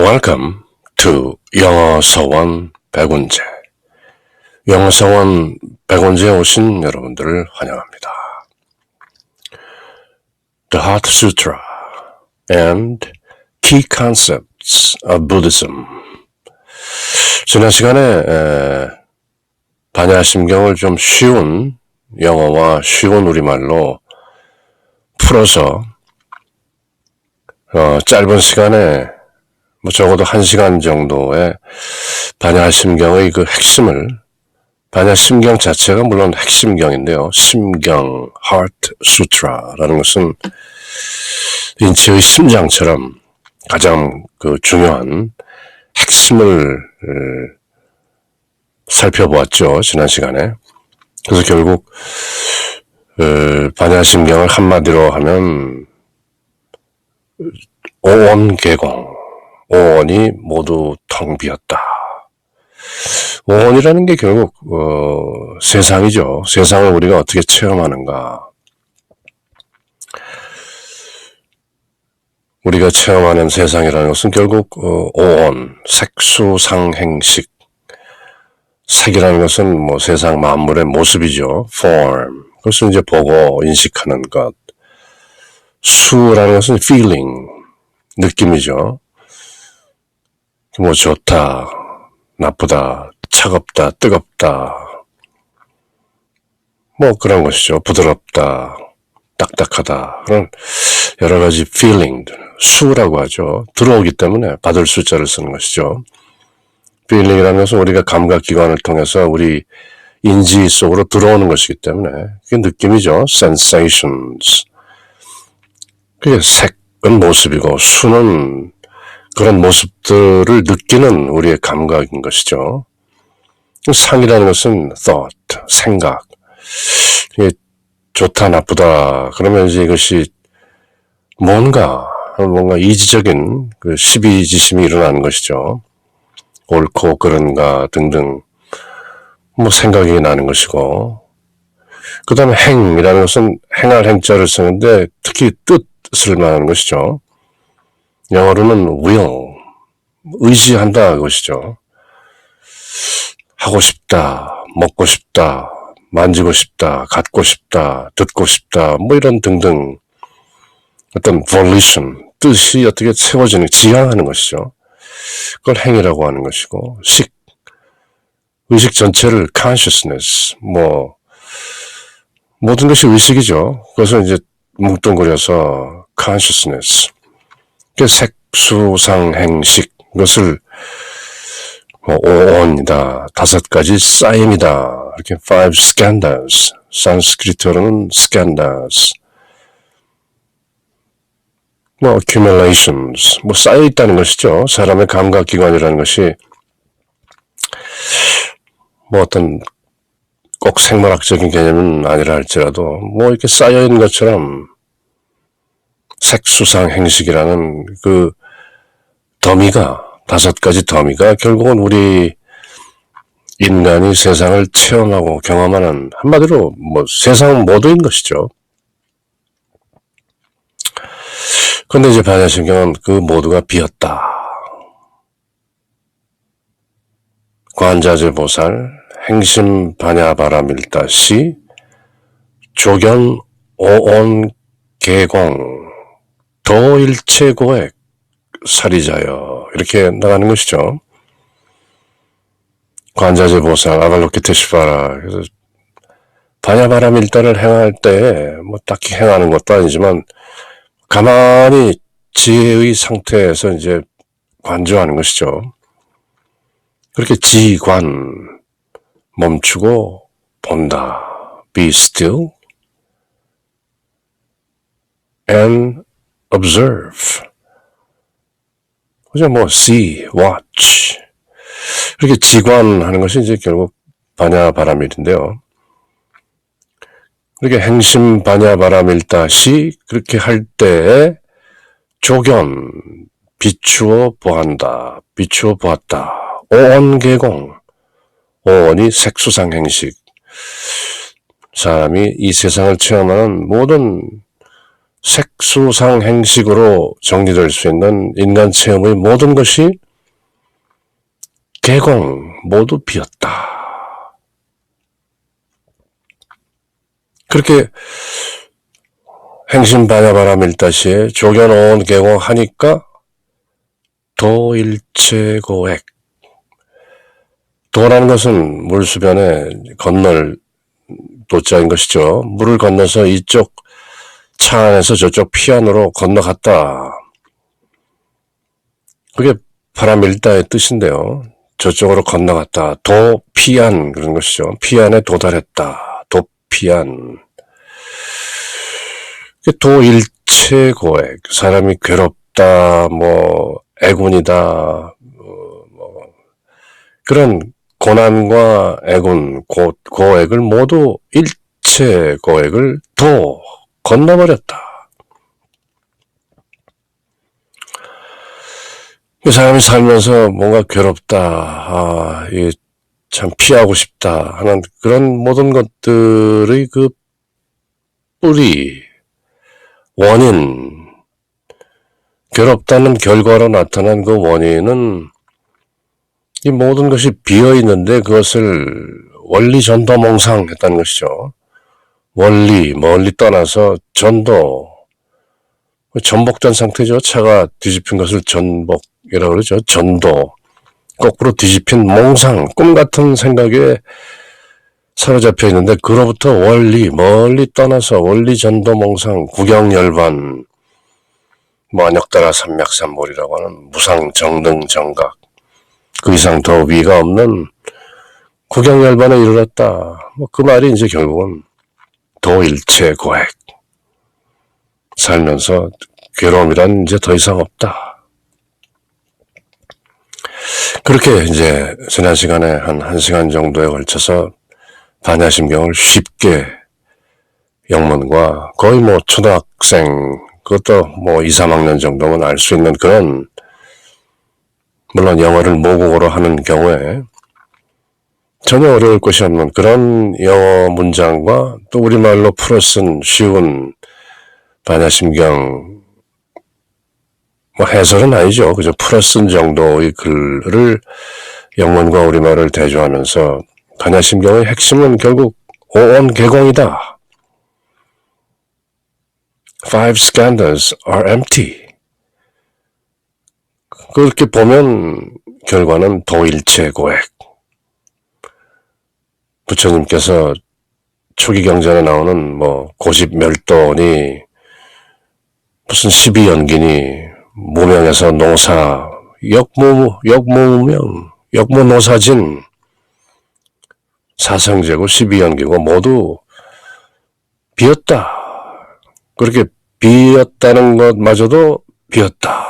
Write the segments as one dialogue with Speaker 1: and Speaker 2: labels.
Speaker 1: Welcome to 영어서원 백운재. 영어서원 백운재에 오신 여러분들을 환영합니다. The Heart Sutra and Key Concepts of Buddhism. 지난 시간에 반야심경을 좀 쉬운 영어와 쉬운 우리말로 풀어서 짧은 시간에 적어도 1시간 정도의 반야심경의 그 핵심을, 반야심경 자체가 물론 핵심경인데요. 심경, Heart Sutra라는 것은 인체의 심장처럼 가장 그 중요한 핵심을 살펴보았죠. 지난 시간에. 그래서 결국 반야심경을 한마디로 하면 오원개공, 오원이 모두 텅 비었다. 오원이라는 게 결국 세상이죠. 세상을 우리가 어떻게 체험하는가. 우리가 체험하는 세상이라는 것은 결국 오원, 색수상행식. 색이라는 것은 뭐 세상 만물의 모습이죠. form. 그것을 이제 보고 인식하는 것. 수라는 것은 feeling, 느낌이죠. 뭐 좋다, 나쁘다, 차갑다, 뜨겁다, 뭐 그런 것이죠. 부드럽다, 딱딱하다, 그런 여러 가지 feeling, 수라고 하죠. 들어오기 때문에 받을 숫자를 쓰는 것이죠. feeling이라는 것은 우리가 감각기관을 통해서 우리 인지 속으로 들어오는 것이기 때문에 그게 느낌이죠. sensations. 그게 색은 모습이고 수는 그런 모습들을 느끼는 우리의 감각인 것이죠. 상이라는 것은 thought, 생각. 이게 좋다, 나쁘다. 그러면 이제 이것이 뭔가 이지적인 그 시비지심이 일어나는 것이죠. 옳고 그른가 등등 뭐 생각이 나는 것이고. 그 다음에 행이라는 것은 행할 행자를 쓰는데 특히 뜻을 말하는 것이죠. 영어로는 will, 의지한다 그것이죠. 하고 싶다, 먹고 싶다, 만지고 싶다, 갖고 싶다, 듣고 싶다, 뭐 이런 등등 어떤 volition, 뜻이 어떻게 세워지는, 지향하는 것이죠. 그걸 행이라고 하는 것이고, 식, 의식 전체를 consciousness, 뭐 모든 것이 의식이죠. 그래서 이제 뭉뚱그려서 consciousness. 색수상행식, 이것을 오온이다, 5가지 쌓임이다, 이렇게 five skandhas, 산스크리트어로는 skandhas, 뭐 accumulations, 뭐 쌓여 있다는 것이죠. 사람의 감각기관이라는 것이 뭐 어떤 꼭 생물학적인 개념은 아니라 할지라도 뭐 이렇게 쌓여 있는 것처럼 색수상 행식이라는 그 더미가, 5가지 더미가 결국은 우리 인간이 세상을 체험하고 경험하는, 한마디로 뭐 세상 모두인 것이죠. 그런데 이제 반야심경은 그 모두가 비었다. 관자재보살, 행심 반야바라밀다시, 조견 오온 개공, 도일체고액 사리자여, 이렇게 나가는 것이죠. 관자재보살, 아발로키테시바라. 그래서 반야바라밀다를 행할 때 뭐 딱히 행하는 것도 아니지만 가만히 지혜의 상태에서 이제 관조하는 것이죠. 그렇게 지관, 멈추고 본다. Be still and observe. 그죠? 뭐 see, watch. 이렇게 지관하는 것이 이제 결국 반야바라밀인데요. 그렇게 행심 반야바라밀다시, 그렇게 할 때에 조견, 비추어 보한다, 비추어 보았다. 오온개공, 오온이 색수상행식. 사람이 이 세상을 체험하는 모든 색수상 행식으로 정리될 수 있는 인간 체험의 모든 것이 개공 모두 비었다. 그렇게 행심반야바라밀다시에 조견온 개공하니까 도일체고액. 도라는 것은 물수변에 건널 도자인 것이죠. 물을 건너서 이쪽 차 안에서 저쪽 피안으로 건너갔다. 그게 바라밀다의 뜻인데요. 저쪽으로 건너갔다. 도피안 그런 것이죠. 피안에 도달했다. 도피안. 도일체고액. 사람이 괴롭다, 애군이다, 그런 고난과 애군, 고액을 모두 일체고액을 건너버렸다. 그 사람이 살면서 뭔가 괴롭다, 이게 참 피하고 싶다 하는 그런 모든 것들의 그 뿌리, 원인, 괴롭다는 결과로 나타난 그 원인은 이 모든 것이 비어있는데 그것을 원리전도몽상했다는 것이죠. 원리, 멀리 떠나서 전도, 전복된 상태죠. 차가 뒤집힌 것을 전복이라고 그러죠. 전도, 거꾸로 뒤집힌 몽상, 꿈 같은 생각에 사로잡혀 있는데 그로부터 원리, 멀리 떠나서 원리전도몽상, 구경열반, 안역따라 삼맥삼몰이라고 하는 무상정등정각, 그 이상 더 위가 없는 구경열반에 이르렀다. 그 말이 이제 결국은 도일체고액. 살면서 괴로움이란 이제 더 이상 없다. 그렇게 이제 지난 시간에 한 1시간 정도에 걸쳐서 반야심경을 쉽게 영문과 거의 초등학생, 그것도 2, 3학년 정도면 알 수 있는 그런, 물론 영어를 모국어로 하는 경우에 전혀 어려울 것이 없는 그런 영어 문장과 또 우리말로 풀어 쓴 쉬운 반야심경, 해설은 아니죠. 그저 풀어 쓴 정도의 글을 영문과 우리말을 대조하면서 반야심경의 핵심은 결국 오온개공이다. Five skandhas are empty. 그렇게 보면 결과는 도일체고액. 부처님께서 초기 경전에 나오는 고십멸도니 무슨 12연기니 무명에서 노사, 역무노사진, 사성제고 12연기고 모두 비었다. 그렇게 비었다는 것마저도 비었다.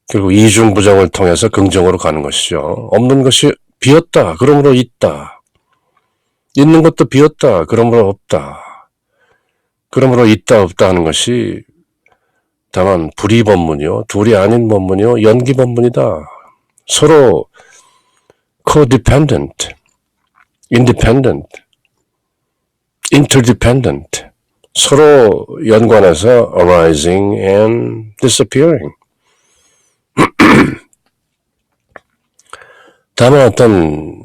Speaker 1: 결국 이중부정을 통해서 긍정으로 가는 것이죠. 없는 것이 비었다. 그러므로 있다. 있는 것도 비었다. 그러므로 없다. 그러므로 있다 없다 하는 것이 다만 불이법문이요. 둘이 아닌 법문이요. 연기법문이다. 서로 codependent, independent, interdependent. 서로 연관해서 arising and disappearing. 다만 어떤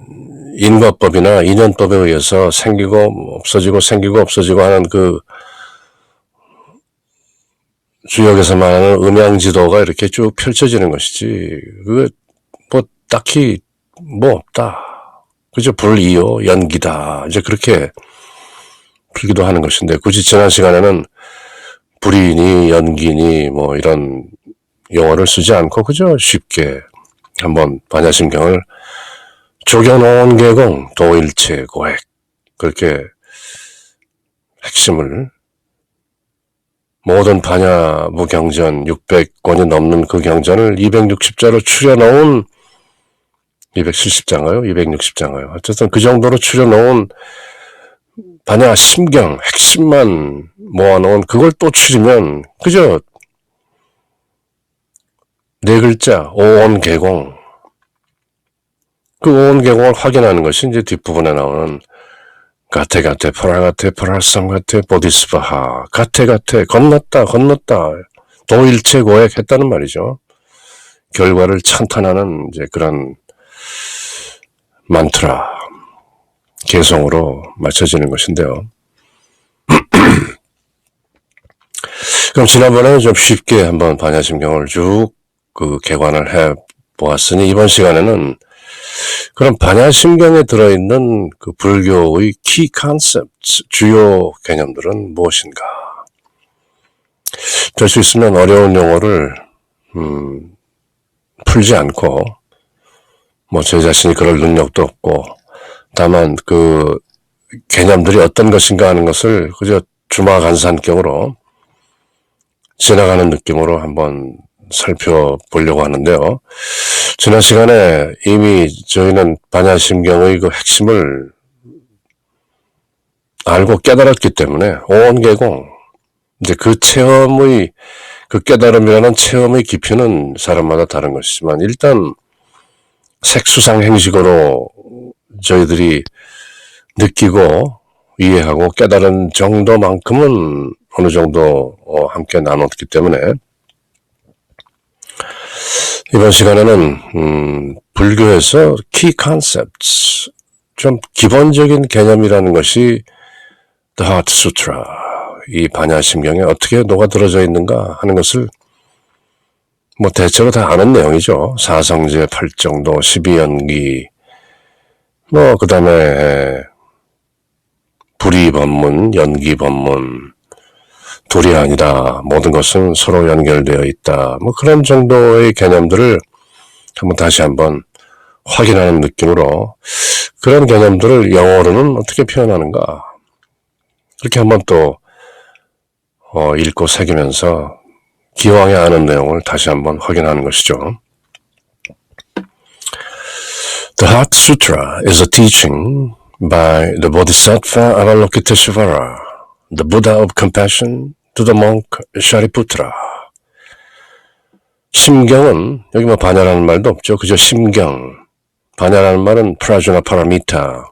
Speaker 1: 인과법이나 인연법에 의해서 생기고 없어지고 하는 그 주역에서 말하는 음양지도가 이렇게 쭉 펼쳐지는 것이지, 그거 딱히 없다. 그저 불이요, 연기다. 이제 그렇게 풀기도 하는 것인데, 굳이 지난 시간에는 불이니 연기니 이런 용어를 쓰지 않고 그저 쉽게 한번 반야심경을 조견온 개공, 도일체고액, 그렇게 핵심을 모든 반야무 경전 600권이 넘는 그 경전을 260자로 추려놓은 270자인가요? 260자인가요? 어쨌든 그 정도로 추려놓은 반야심경 핵심만 모아놓은 그걸 또 추리면 그저 네 글자 오온개공, 그 오온개공을 확인하는 것이 이제 뒷부분에 나오는 가테, 파라가테, 파라삼가테, 보디스바하. 가테, 건넜다. 도일체 고액했다는 말이죠. 결과를 찬탄하는 이제 그런 만트라, 개성으로 맞춰지는 것인데요. 그럼 지난번에는 좀 쉽게 한번 반야심경을 쭉 개관을 해 보았으니 이번 시간에는 그럼 반야심경에 들어있는 그 불교의 키 컨셉트, 주요 개념들은 무엇인가? 될 수 있으면 어려운 용어를 풀지 않고 뭐 제 자신이 그럴 능력도 없고 다만 그 개념들이 어떤 것인가 하는 것을 그저 주마간산격으로 지나가는 느낌으로 한번 살펴보려고 하는데요. 지난 시간에 이미 저희는 반야심경의 그 핵심을 알고 깨달았기 때문에 온개공 이제 그 체험의 그 깨달음이라는 체험의 깊이는 사람마다 다른 것이지만 일단 색수상 행식으로 저희들이 느끼고 이해하고 깨달은 정도만큼은 어느 정도 함께 나눴기 때문에 이번 시간에는 불교에서 키 컨셉트, 좀 기본적인 개념이라는 것이 The Heart Sutra, 이 반야심경에 어떻게 녹아들어져 있는가 하는 것을 뭐 대체로 다 아는 내용이죠. 사성제, 팔정도, 12연기, 뭐 그 다음에 불이법문, 연기법문, 둘이 아니라 모든 것은 서로 연결되어 있다. 뭐 그런 정도의 개념들을 다시 한번 확인하는 느낌으로 그런 개념들을 영어로는 어떻게 표현하는가. 그렇게 한번 또 읽고 새기면서 기왕에 아는 내용을 다시 한번 확인하는 것이죠. The Heart Sutra is a teaching by the Bodhisattva Avalokiteshvara, the Buddha of Compassion, to the monk Shariputra. 심경은 여기 뭐 반야라는 말도 없죠. 그저 심경. 반야라는 말은 프라주나 파라미타,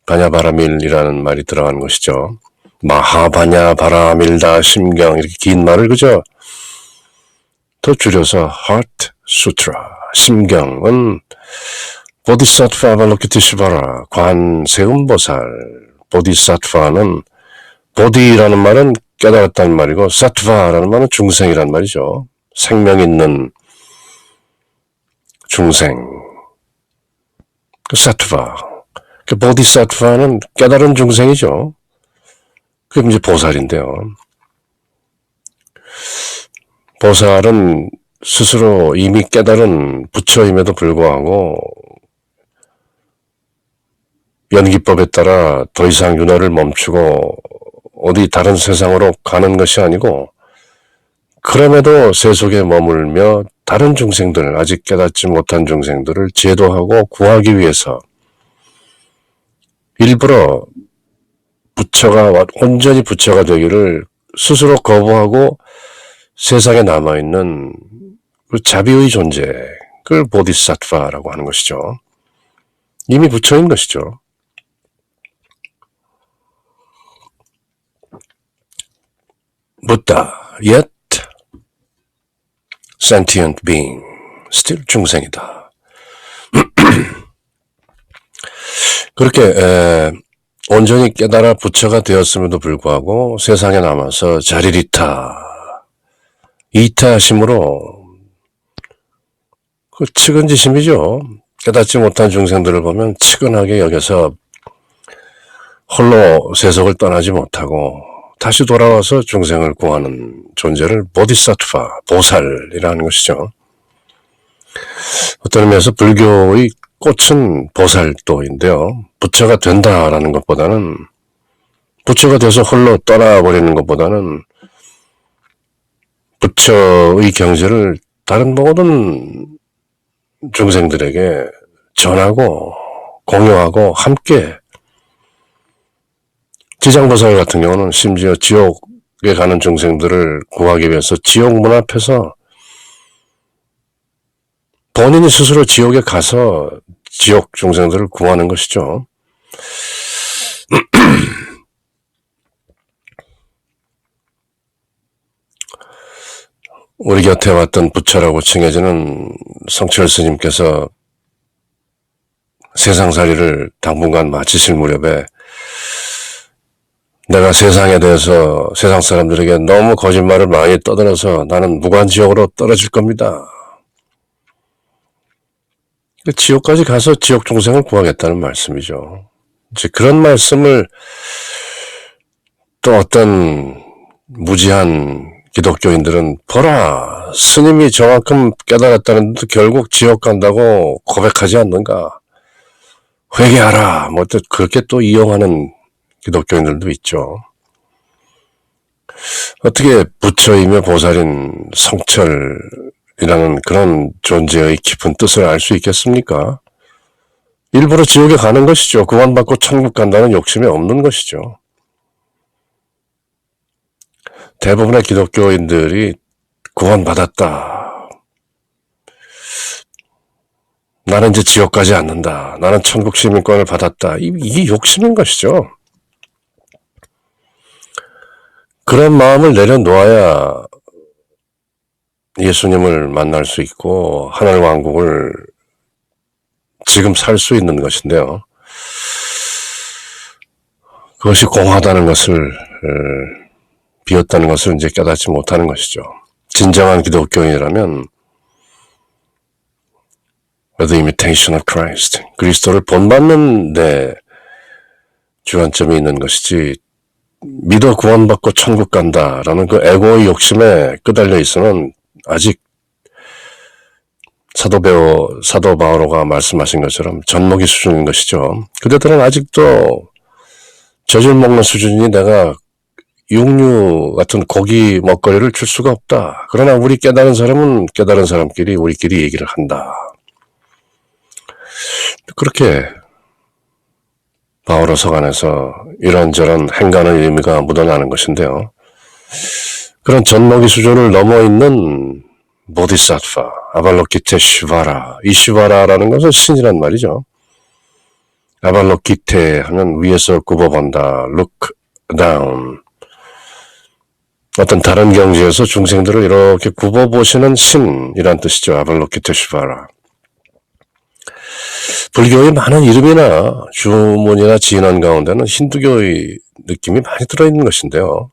Speaker 1: 반야바라밀이라는 말이 들어가는 것이죠. 마하반야 바라밀다 심경 이렇게 긴 말을 그저 더 줄여서 Heart Sutra. 심경은 보디사트파 아발로키티시바라, 관세음보살. 보디사트파는 보디라는 말은 깨달았다는 말이고 사트바라는 말은 중생이란 말이죠. 생명 있는 중생. 사트바. 보디사트바는 깨달은 중생이죠. 그게 이제 보살인데요. 보살은 스스로 이미 깨달은 부처임에도 불구하고 연기법에 따라 더 이상 윤회를 멈추고 어디 다른 세상으로 가는 것이 아니고 그럼에도 세속에 머물며 다른 중생들, 아직 깨닫지 못한 중생들을 제도하고 구하기 위해서 일부러 온전히 부처가 되기를 스스로 거부하고 세상에 남아있는 그 자비의 존재, 그걸 보디사트바라고 하는 것이죠. 이미 부처인 것이죠. Buddha, yet sentient being, still 중생이다. 그렇게 온전히 깨달아 부처가 되었음에도 불구하고 세상에 남아서 자리리타, 이타심으로 그 측은지심이죠. 깨닫지 못한 중생들을 보면 측은하게 여겨서 홀로 세속을 떠나지 못하고 다시 돌아와서 중생을 구하는 존재를 보디사트바, 보살이라는 것이죠. 어떤 의미에서 불교의 꽃은 보살도인데요. 부처가 된다라는 것보다는, 부처가 돼서 홀로 떠나버리는 것보다는 부처의 경지를 다른 모든 중생들에게 전하고 공유하고 함께, 지장보살 같은 경우는 심지어 지옥에 가는 중생들을 구하기 위해서 지옥 문 앞에서 본인이 스스로 지옥에 가서 지옥 중생들을 구하는 것이죠. 우리 곁에 왔던 부처라고 칭해지는 성철 스님께서 세상살이를 당분간 마치실 무렵에 내가 세상에 대해서 세상 사람들에게 너무 거짓말을 많이 떠들어서 나는 무간지옥으로 떨어질 겁니다. 지옥까지 가서 지옥 중생을 구하겠다는 말씀이죠. 이제 그런 말씀을 또 어떤 무지한 기독교인들은 보라, 스님이 저만큼 깨달았다는데 결국 지옥 간다고 고백하지 않는가? 회개하라. 뭐 또 그렇게 또 이용하는 기독교인들도 있죠. 어떻게 부처이며 보살인 성철이라는 그런 존재의 깊은 뜻을 알 수 있겠습니까? 일부러 지옥에 가는 것이죠. 구원받고 천국 간다는 욕심이 없는 것이죠. 대부분의 기독교인들이 구원받았다. 나는 이제 지옥 가지 않는다. 나는 천국 시민권을 받았다. 이게 욕심인 것이죠. 그런 마음을 내려놓아야 예수님을 만날 수 있고 하늘 왕국을 지금 살 수 있는 것인데요. 그것이 공하다는 것을 비었다는 것을 이제 깨닫지 못하는 것이죠. 진정한 기독교인이라면 The imitation of Christ, 그리스도를 본받는 데 주안점이 있는 것이지 믿어 구원받고 천국 간다라는 그 에고의 욕심에 끄달려 있으면 아직 사도 바오로가 말씀하신 것처럼 젖먹이 수준인 것이죠. 그대들은 아직도 젖을 먹는 수준이 내가 육류 같은 고기 먹거리를 줄 수가 없다. 그러나 우리 깨달은 사람은 깨달은 사람끼리 우리끼리 얘기를 한다. 그렇게 바오로 서간에서 이런저런 행간의 의미가 묻어나는 것인데요. 그런 젖먹이 수준을 넘어있는 보디사트파, 아발로키테시바라, 이 시바라라는 것은 신이란 말이죠. 아발로키테 하면 위에서 굽어본다, look down. 어떤 다른 경지에서 중생들을 이렇게 굽어보시는 신이란 뜻이죠. 아발로키테시바라. 불교의 많은 이름이나 주문이나 진언 가운데는 힌두교의 느낌이 많이 들어있는 것인데요.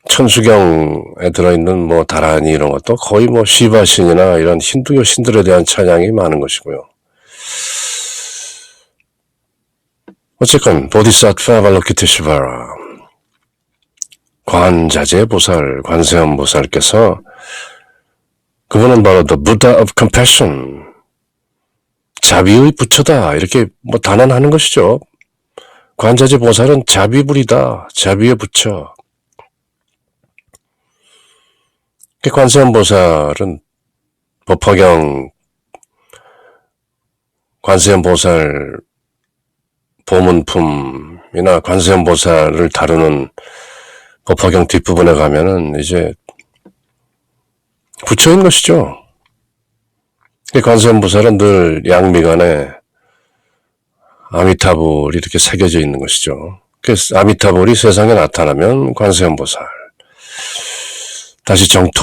Speaker 1: 천수경에 들어있는 뭐 다라니 이런 것도 거의 뭐 시바신이나 이런 힌두교 신들에 대한 찬양이 많은 것이고요. 어쨌건 보디사트파 아발로키테시바라, 관자재 보살, 관세음 보살께서 그분은 바로 The Buddha of Compassion, 자비의 부처다, 이렇게 뭐 단언하는 것이죠. 관자재 보살은 자비불이다, 자비의 부처. 관세음 보살은 법화경 관세음 보살 보문품이나 관세음 보살을 다루는 법화경 뒷부분에 가면은 이제 부처인 것이죠. 관세음 보살은 늘 양미간에 아미타불이 이렇게 새겨져 있는 것이죠. 그래서 아미타불이 세상에 나타나면 관세음 보살, 다시 정토에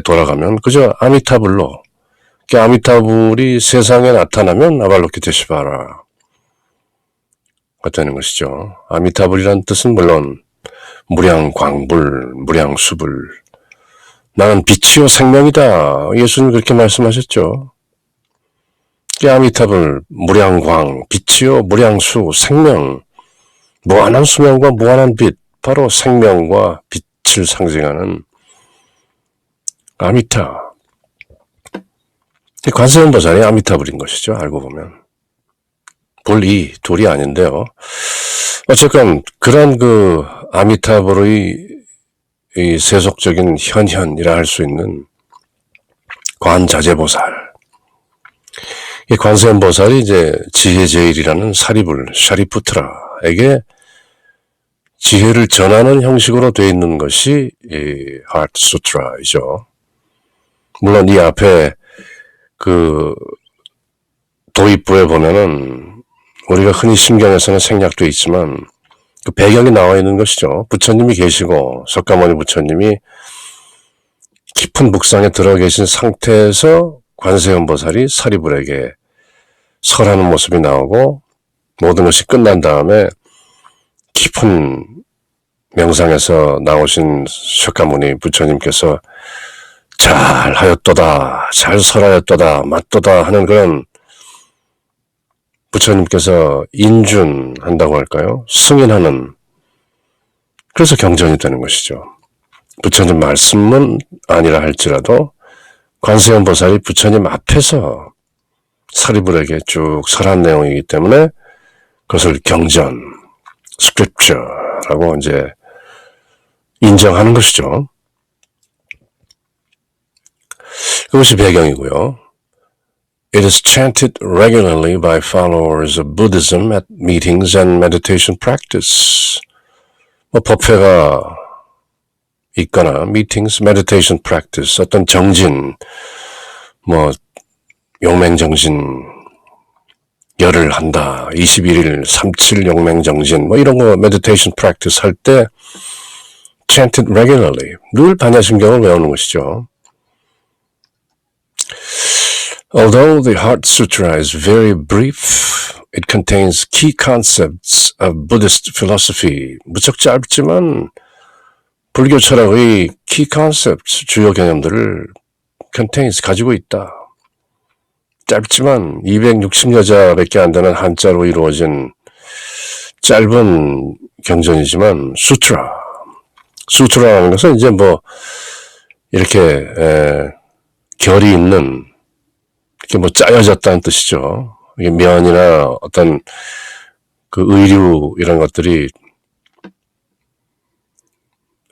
Speaker 1: 돌아가면 그저 아미타불로, 아미타불이 세상에 나타나면 아발로키테시바라 가 되는 것이죠. 아미타불이란 뜻은 물론 무량광불, 무량수불, 나는 빛이요 생명이다. 예수님 그렇게 말씀하셨죠. 아미타불, 무량광, 빛이요 무량수, 생명, 무한한 수명과 무한한 빛, 바로 생명과 빛을 상징하는 아미타. 관세음 보살이 아미타불인 것이죠. 알고 보면. 불이 둘이 아닌데요. 어쨌건 그런 그 아미타불의 이 세속적인 현현이라 할 수 있는 관자재보살. 이 관세음 보살이 이제 지혜제일이라는 사리불, 샤리푸트라에게 지혜를 전하는 형식으로 되어 있는 것이 이 하트 수트라이죠. 물론 이 앞에 그 도입부에 보면은 우리가 흔히 신경에서는 생략돼 있지만 그 배경이 나와 있는 것이죠. 부처님이 계시고 석가모니 부처님이 깊은 묵상에 들어 계신 상태에서 관세음보살이 사리불에게 설하는 모습이 나오고 모든 것이 끝난 다음에 깊은 명상에서 나오신 석가모니 부처님께서 잘하였도다, 잘 설하였도다, 맞도다 하는 그런 부처님께서 인준한다고 할까요? 승인하는, 그래서 경전이 되는 것이죠. 부처님 말씀은 아니라 할지라도 관세음보살이 부처님 앞에서 사리불에게 쭉 설한 내용이기 때문에 그것을 경전, 스크립처라고 이제 인정하는 것이죠. 그것이 배경이고요. It is chanted regularly by followers of Buddhism at meetings and meditation practice. 법회가 있거나 meetings, meditation practice, 어떤 정진, 용맹정진 열을 한다, 21일 37 용맹정진 이런 거 meditation practice 할 때 chanted regularly, 늘 반야심경을 외우는 것이죠. Although the Heart Sutra is very brief, it contains key concepts of Buddhist philosophy. 무척 짧지만 불교 철학의 key concepts, 주요 개념들을 contains, 가지고 있다. 짧지만 260여 자밖에 안 되는 한자로 이루어진 짧은 경전이지만 수트라라는 것은 이제 이렇게 결이 있는, 이렇게 짜여졌다는 뜻이죠. 이게 면이나 어떤 그 의류 이런 것들이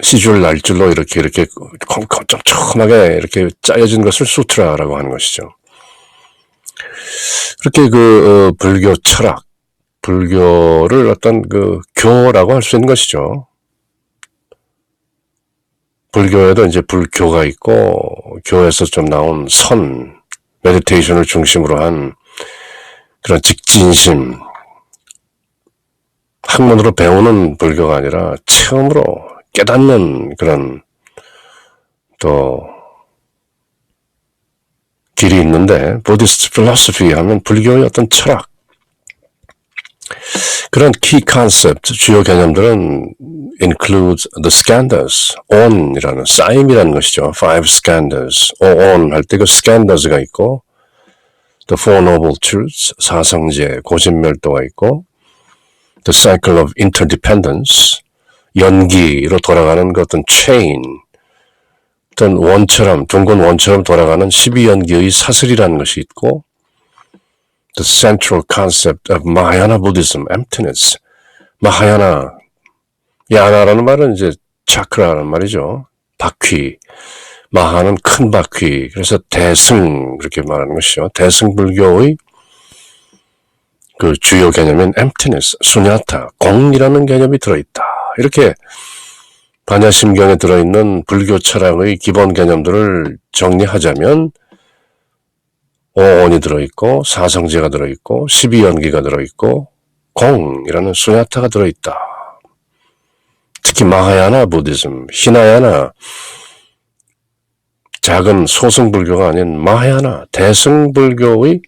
Speaker 1: 시줄 날줄로 이렇게 촘촘하게 이렇게 짜여진 것을 수트라라고 하는 것이죠. 그렇게 불교 철학, 불교를 어떤 교라고 할 수 있는 것이죠. 불교에도 이제 불교가 있고 교에서 좀 나온 메디테이션을 중심으로 한 그런 직진심, 학문으로 배우는 불교가 아니라 체험으로 깨닫는 그런 또 길이 있는데, 부디스트 필로소피 하면 불교의 어떤 철학, 그런 key concept, 주요 개념들은 includes the skandhas, on이라는, 쌓임이라는 것이죠. 5 skandhas, on 할 때 그 skandhas가 있고, the four noble truths, 사성제, 고진멸도가 있고, the cycle of interdependence, 연기로 돌아가는 그 어떤 chain, 어떤 원처럼, 둥근 원처럼 돌아가는 12연기의 사슬이라는 것이 있고, the central concept of Mahayana Buddhism, emptiness. 마하야나, 야나라는 말은 이제 차크라라는 말이죠. 바퀴. 마하는 큰 바퀴. 그래서 대승, 그렇게 말하는 것이죠. 대승불교의 그 주요 개념인 emptiness, 수냐타, 공이라는 개념이 들어있다. 이렇게 반야심경에 들어있는 불교 철학의 기본 개념들을 정리하자면, 오온이 들어있고, 사성제가 들어있고, 12연기가 들어있고, 공이라는 수냐타가 들어있다. 특히 마하야나 부디즘, 히나야나, 작은 소승불교가 아닌 마하야나, 대승불교의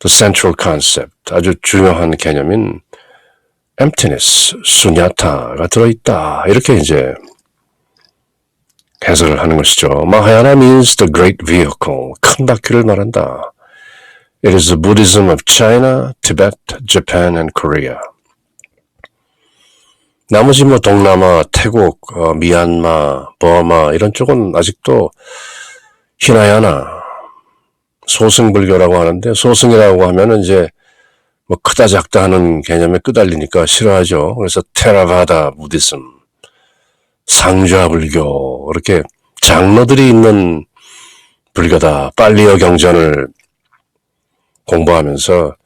Speaker 1: the central concept, 아주 중요한 개념인 emptiness, 수냐타가 들어있다. 이렇게 이제 해석을 하는 것이죠. 마하야나 means the great vehicle, 큰 바퀴를 말한다. It is the Buddhism of China, Tibet, Japan, and Korea. 나머지 동남아, 태국, 미얀마, 버마 이런 쪽은 아직도 히나야나, 소승불교라고 하는데, 소승이라고 하면은 이제 크다 작다 하는 개념에 끄달리니까 싫어하죠. 그래서 테라바다 부디즘, 상좌불교, 이렇게 장로들이 있는 불교다. 빨리어 경전을 공부하면서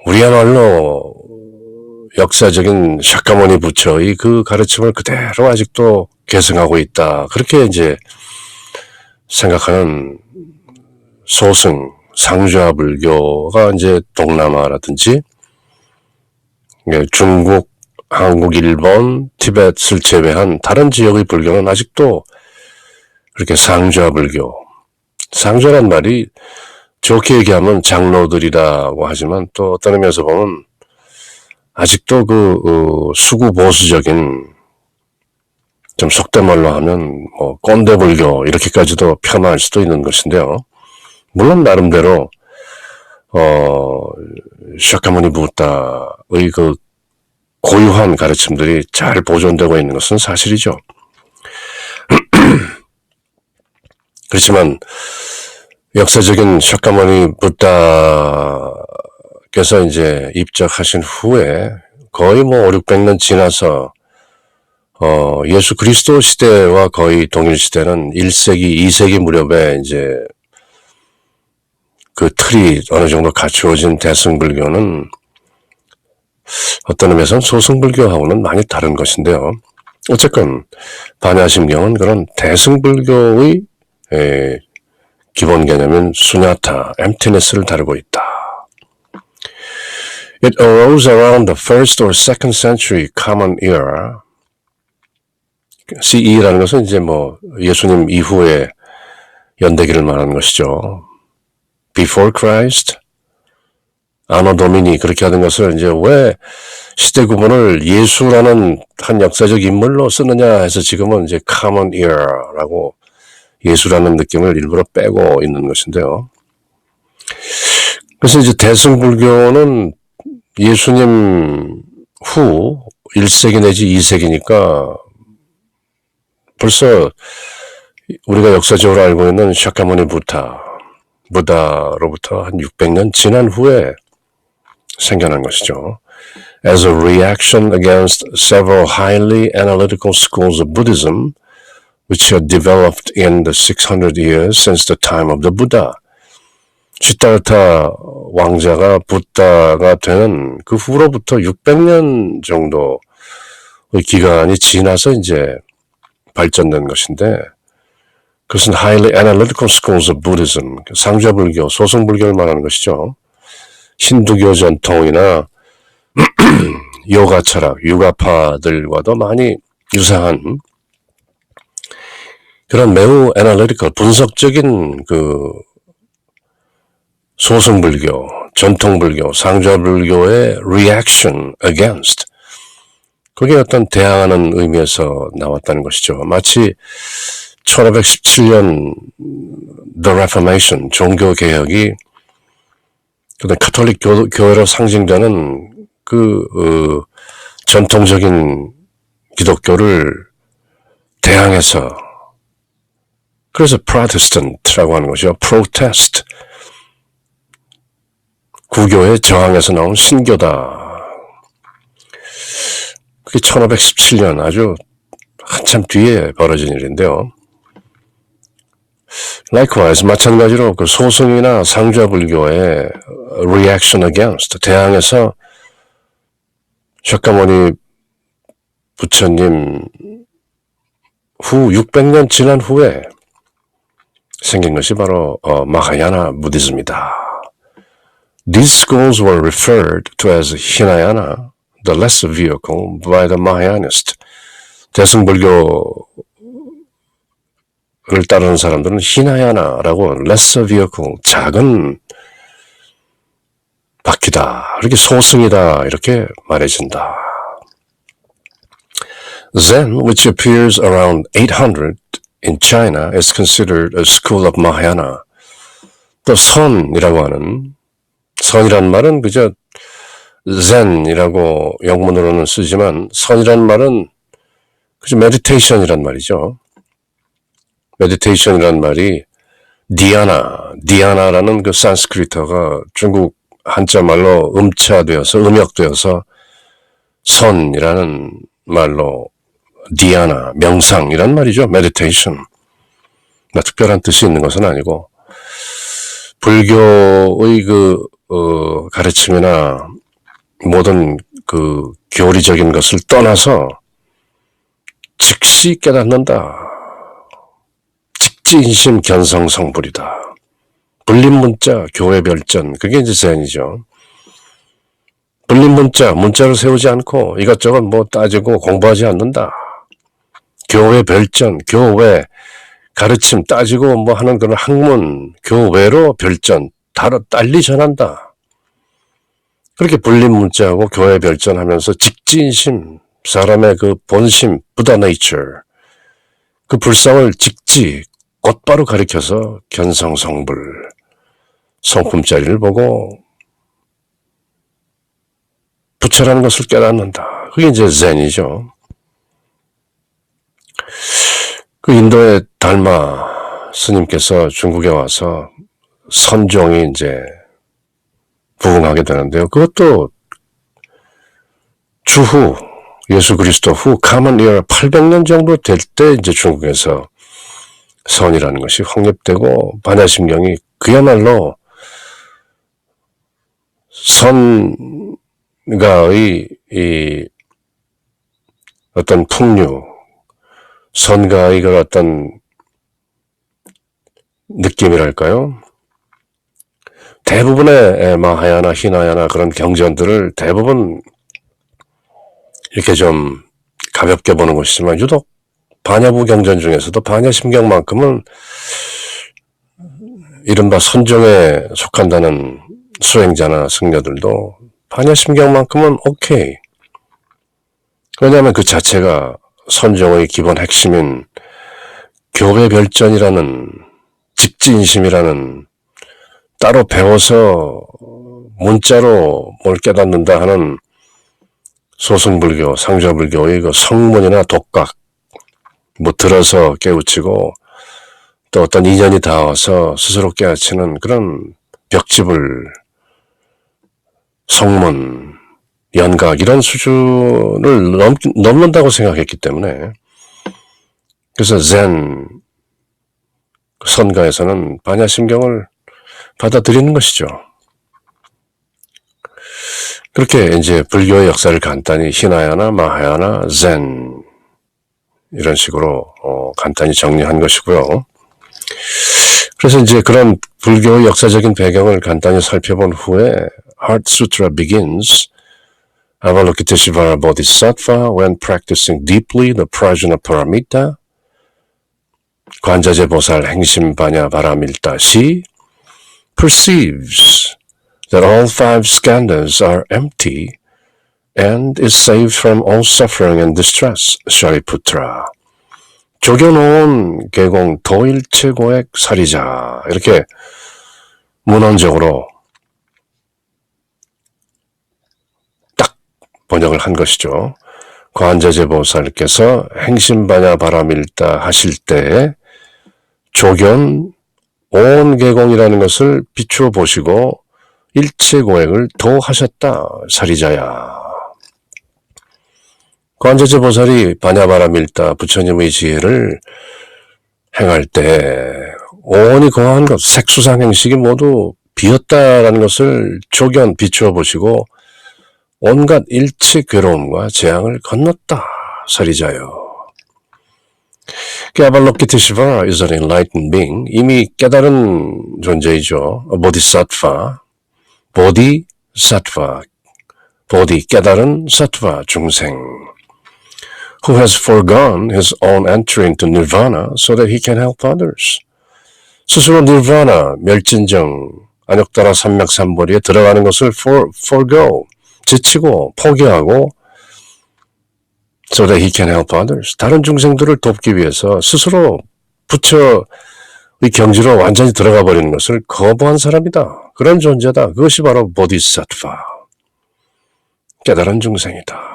Speaker 1: 우리야말로 역사적인 샤카모니 부처의 그 가르침을 그대로 아직도 계승하고 있다. 그렇게 이제 생각하는 소승, 상좌불교가 이제 동남아라든지 중국, 한국, 일본, 티벳을 제외한 다른 지역의 불교는 아직도 그렇게 상좌불교, 상좌란 말이 좋게 얘기하면 장로들이라고 하지만 또 어떤 의미에서 보면 아직도 수구 보수적인, 좀 속된 말로 하면 꼰대불교 이렇게까지도 폄하할 수도 있는 것인데요. 물론 나름대로 샤카무니 부다의 고유한 가르침들이 잘 보존되고 있는 것은 사실이죠. 그렇지만 역사적인 샤카무니 부다께서 이제 입적하신 후에 거의 5, 600년 지나서 예수 그리스도 시대와 거의 동일 시대는 1세기, 2세기 무렵에 이제 그 틀이 어느 정도 갖추어진 대승불교는 어떤 의미에서는 소승불교하고는 많이 다른 것인데요. 어쨌건 반야심경은 그런 대승불교의 기본 개념인 수냐타, emptiness를 다루고 있다. It arose around the first or second century common era. CE라는 것은 이제 예수님 이후에 연대기를 말하는 것이죠. Before Christ, 아노 도미니 그렇게 하는 것을 이제 왜 시대 구분을 예수라는 한 역사적 인물로 쓰느냐 해서 지금은 이제 common era라고 예수라는 느낌을 일부러 빼고 있는 것인데요. 그래서 이제 대승불교는 예수님 후 1세기 내지 2세기니까 벌써 우리가 역사적으로 알고 있는 샤카무니 부다로부터 한 600년 지난 후에 생겨난 것이죠. As a reaction against several highly analytical schools of Buddhism, which had developed in the 600 years since the time of the Buddha. 시타르타 왕자가 부다가 되는 그 후로부터 600년 정도의 기간이 지나서 이제 발전된 것인데, 그것은 highly analytical schools of Buddhism, 상좌불교, 소승불교를 말하는 것이죠. 힌두교 전통이나 요가 철학, 유가파들과도 많이 유사한 그런 매우 애널리티컬, 분석적인 소승불교, 전통불교, 상좌불교의 reaction against, 그게 어떤 대항하는 의미에서 나왔다는 것이죠. 마치 1517년 The Reformation, 종교개혁이 카톨릭 교회로 상징되는 전통적인 기독교를 대항해서, 그래서 Protestant라고 하는 것이요. Protest. 구교에 저항해서 나온 신교다. 그게 1517년 아주 한참 뒤에 벌어진 일인데요. Likewise, 마찬가지로 소승이나 상좌불교의 reaction against, 대항해서 샤카무니 부처님 후 600년 지난 후에 생긴 것이 바로 마하야나 부디즘이다. These schools were referred to as Hinayana, the lesser vehicle, by the Mahayanists. 대승불교를 따르는 사람들은 히나야나라고 lesser vehicle, 작은 바퀴다, 이렇게 소승이다, 이렇게 말해진다. Zen, which appears around 800 in China, is considered a school of Mahayana. 또 선이라고 하는, 선이란 말은 그저 zen이라고 영문으로는 쓰지만 선이란 말은 그저 meditation이란 말이죠. meditation이란 말이 디아나라는 그 산스크리트어가 중국 한자 말로 음역되어서 선이라는 말로 디아나, 명상이란 말이죠. meditation. 특별한 뜻이 있는 것은 아니고, 불교의 가르침이나 모든 교리적인 것을 떠나서 즉시 깨닫는다. 직지인심 견성성불이다. 불림 문자, 교회 별전, 그게 이제 젠이죠. 불림 문자를 세우지 않고 이것저것 뭐 따지고 공부하지 않는다. 교회 별전, 교회 가르침 따지고 뭐 하는 그런 학문, 교회로 별전, 달리 전한다. 그렇게 불림 문자하고 교회 별전하면서 직진심, 사람의 그 본심, 부다 네이처, 그 불상을 직지, 곧바로 가리켜서 견성성불, 성품자리를 보고 부처라는 것을 깨닫는다. 그게 이제 젠이죠. 그 인도의 달마 스님께서 중국에 와서 선종이 이제 부흥하게 되는데요. 그것도 주후, 예수 그리스도 후, 카먼 이어 800년 정도 될 때 이제 중국에서 선이라는 것이 확립되고, 반야심경이 그야말로 선가의 이 어떤 풍류, 선가의 그 어떤 느낌이랄까요? 대부분의 마하야나 히나야나 그런 경전들을 대부분 이렇게 좀 가볍게 보는 것이지만 유독 반야부 경전 중에서도 반야심경만큼은 이른바 선종에 속한다는 수행자나 승려들도 반야심경만큼은 오케이. 왜냐하면 그 자체가 선종의 기본 핵심인 교배 별전이라는 직진심이라는 따로 배워서 문자로 뭘 깨닫는다 하는 소승불교, 상조불교의 그 성문이나 독각, 뭐 들어서 깨우치고 또 어떤 인연이 닿아서 스스로 깨우치는 그런 벽집을 성문, 연각 이런 수준을 넘는다고 생각했기 때문에 그래서 젠 선가에서는 반야심경을 받아들이는 것이죠. 그렇게 이제 불교의 역사를 간단히 히나야나 마하야나 젠 이런 식으로 간단히 정리한 것이고요. 그래서 이제 그런 불교의 역사적인 배경을 간단히 살펴본 후에 Heart Sutra begins. Avalokiteshvara Bodhisattva, when practicing deeply the Prajnaparamita, 관자재 보살 행심바냐 바라밀다 시 perceives that all five skandhas are empty and is saved from all suffering and distress, Shariputra. 조견온 계공 도일체고액 사리자 이렇게 문헌적으로 딱 번역을 한 것이죠. 관자재 보살께서 행심바냐 바라밀다 하실 때 조견 온 계공이라는 것을 비추어 보시고 일체고액을 도하셨다 사리자야. 관자재 보살이 바냐바라밀다 부처님의 지혜를 행할 때 온이 거한 것, 색수상 행식이 모두 비었다라는 것을 조견 비추어 보시고 온갖 일체 괴로움과 재앙을 건넜다 사리자요. 아발로키테시바라 is an enlightened being. 이미 깨달은 존재이죠. 보디사트바, 보디 깨달은 사트바 중생. Who has foregone his own entry into nirvana so that he can help others. 스스로 nirvana, 멸진정, 안욕다라 삼맥삼보리에 들어가는 것을 forego, 지치고 포기하고 so that he can help others. 다른 중생들을 돕기 위해서 스스로 부처의 경지로 완전히 들어가 버리는 것을 거부한 사람이다. 그런 존재다. 그것이 바로 보디사트바. 깨달은 중생이다.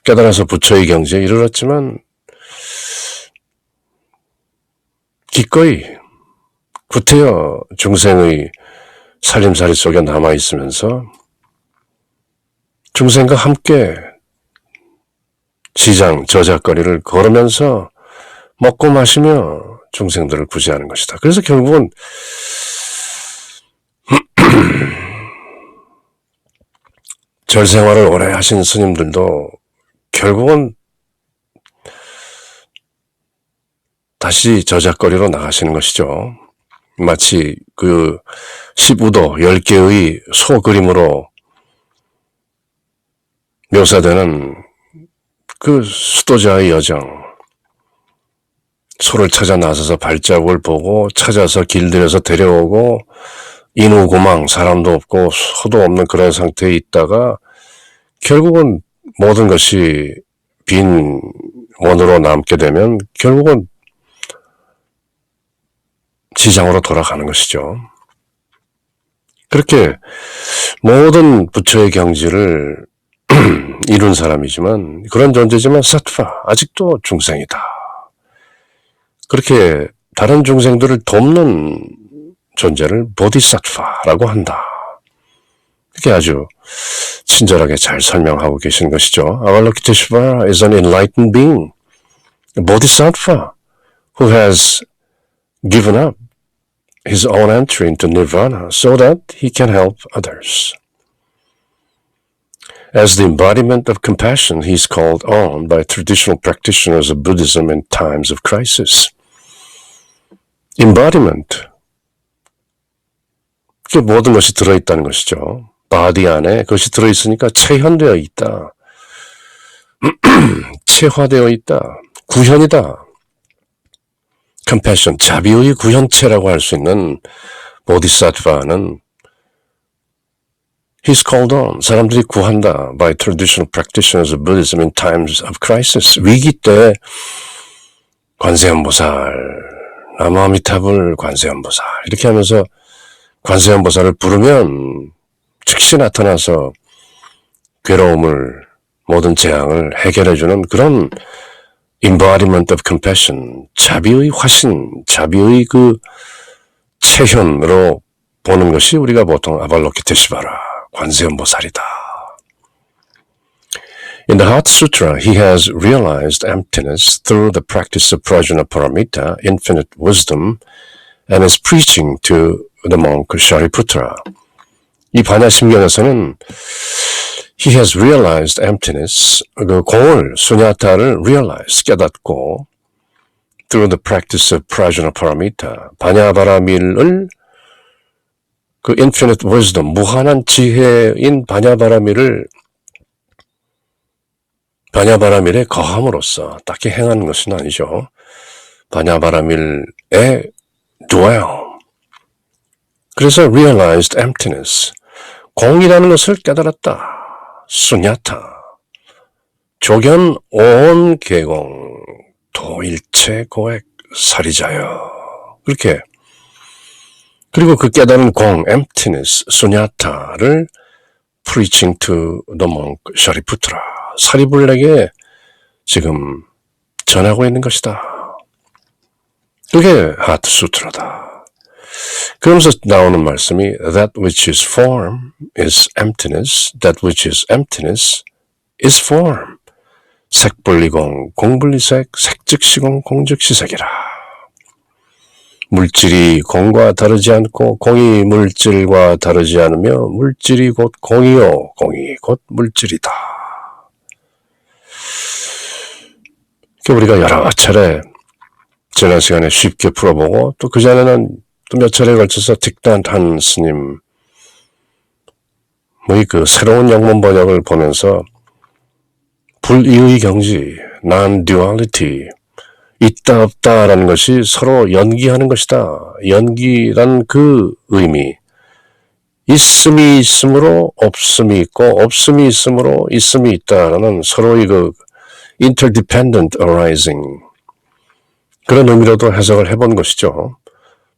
Speaker 1: 깨달아서 부처의 경지에 이르렀지만 기꺼이 구태여 중생의 살림살이 속에 남아있으면서 중생과 함께 시장, 저작거리를 걸으면서 먹고 마시며 중생들을 구제하는 것이다. 그래서 결국은 절 생활을 오래 하신 스님들도 결국은 다시 저작거리로 나가시는 것이죠. 마치 그 10우도 10개의 소그림으로 묘사되는 그 수도자의 여정, 소를 찾아 나서서 발자국을 보고 찾아서 길들여서 데려오고 인우구망, 사람도 없고 소도 없는 그런 상태에 있다가 결국은 모든 것이 빈 원으로 남게 되면 결국은 지장으로 돌아가는 것이죠. 그렇게 모든 부처의 경지를 이룬 사람이지만 그런 존재지만 사트바, 아직도 중생이다. 그렇게 다른 중생들을 돕는 존재를 보디사트바라고 한다. 이렇게 아주 친절하게 잘 설명하고 계신 것이죠. 아발로키테스바라 is an enlightened being, a bodhisattva who has given up his own entry into nirvana so that he can help others. As the embodiment of compassion, he is called on by traditional practitioners of Buddhism in times of crisis. embodiment, 그 모든 것이 들어있다는 것이죠. 바디 안에 그것이 들어있으니까 체현되어 있다. 체화되어 있다. 구현이다. compassion, 자비의 구현체라고 할 수 있는 보디사트바는 He's called on. 사람들이 구한다. By traditional practitioners of Buddhism in times of crisis. 위기 때 관세음보살, 나무아미타불 관세음보살 이렇게 하면서 관세음보살을 부르면 즉시 나타나서 괴로움을, 모든 재앙을 해결해주는 그런 embodiment of compassion, 자비의 화신, 자비의 그 체현으로 보는 것이 우리가 보통 아발로키테시바라, 관세음보살이다. In the Heart Sutra, he has realized emptiness through the practice of Prajnaparamita, infinite wisdom, and is preaching to the monk Shariputra. 이 반야심경에서는 he has realized emptiness, 그 공을, 수냐타를 realize, 깨닫고 through the practice of Prajnaparamita, 반야바라밀을 그 infinite wisdom, 무한한 지혜인 반야바라밀을 반야바라밀에 거함으로써 딱히 행하는 것은 아니죠. 반야바라밀에 dwell. 그래서 realized emptiness, 공이라는 것을 깨달았다. 수냐타, 조견 온 계공, 도일체 고액 사리자여. 그렇게. 그리고 그 깨달은 공, emptiness, 수냐타를 preaching to the monk 샤리푸트라, 사리불에게 지금 전하고 있는 것이다. 그게 하트 수트라다. 그러면서 나오는 말씀이 that which is form is emptiness, that which is emptiness is form. 색분리공, 공분리색, 색즉시공, 공즉시색이라. 물질이 공과 다르지 않고 공이 물질과 다르지 않으며 물질이 곧 공이요 공이 곧 물질이다. 우리가 여러 차례 지난 시간에 쉽게 풀어보고 또 그 전에는 또 몇 차례에 걸쳐서 딕단한 스님 그 새로운 영문 번역을 보면서 불이의 경지, non-duality, 있다 없다라는 것이 서로 연기하는 것이다. 연기란 그 의미, 있음이 있으므로 없음이 있고 없음이 있으므로 있음이 있다라는 서로의 그 interdependent arising, 그런 의미로도 해석을 해본 것이죠.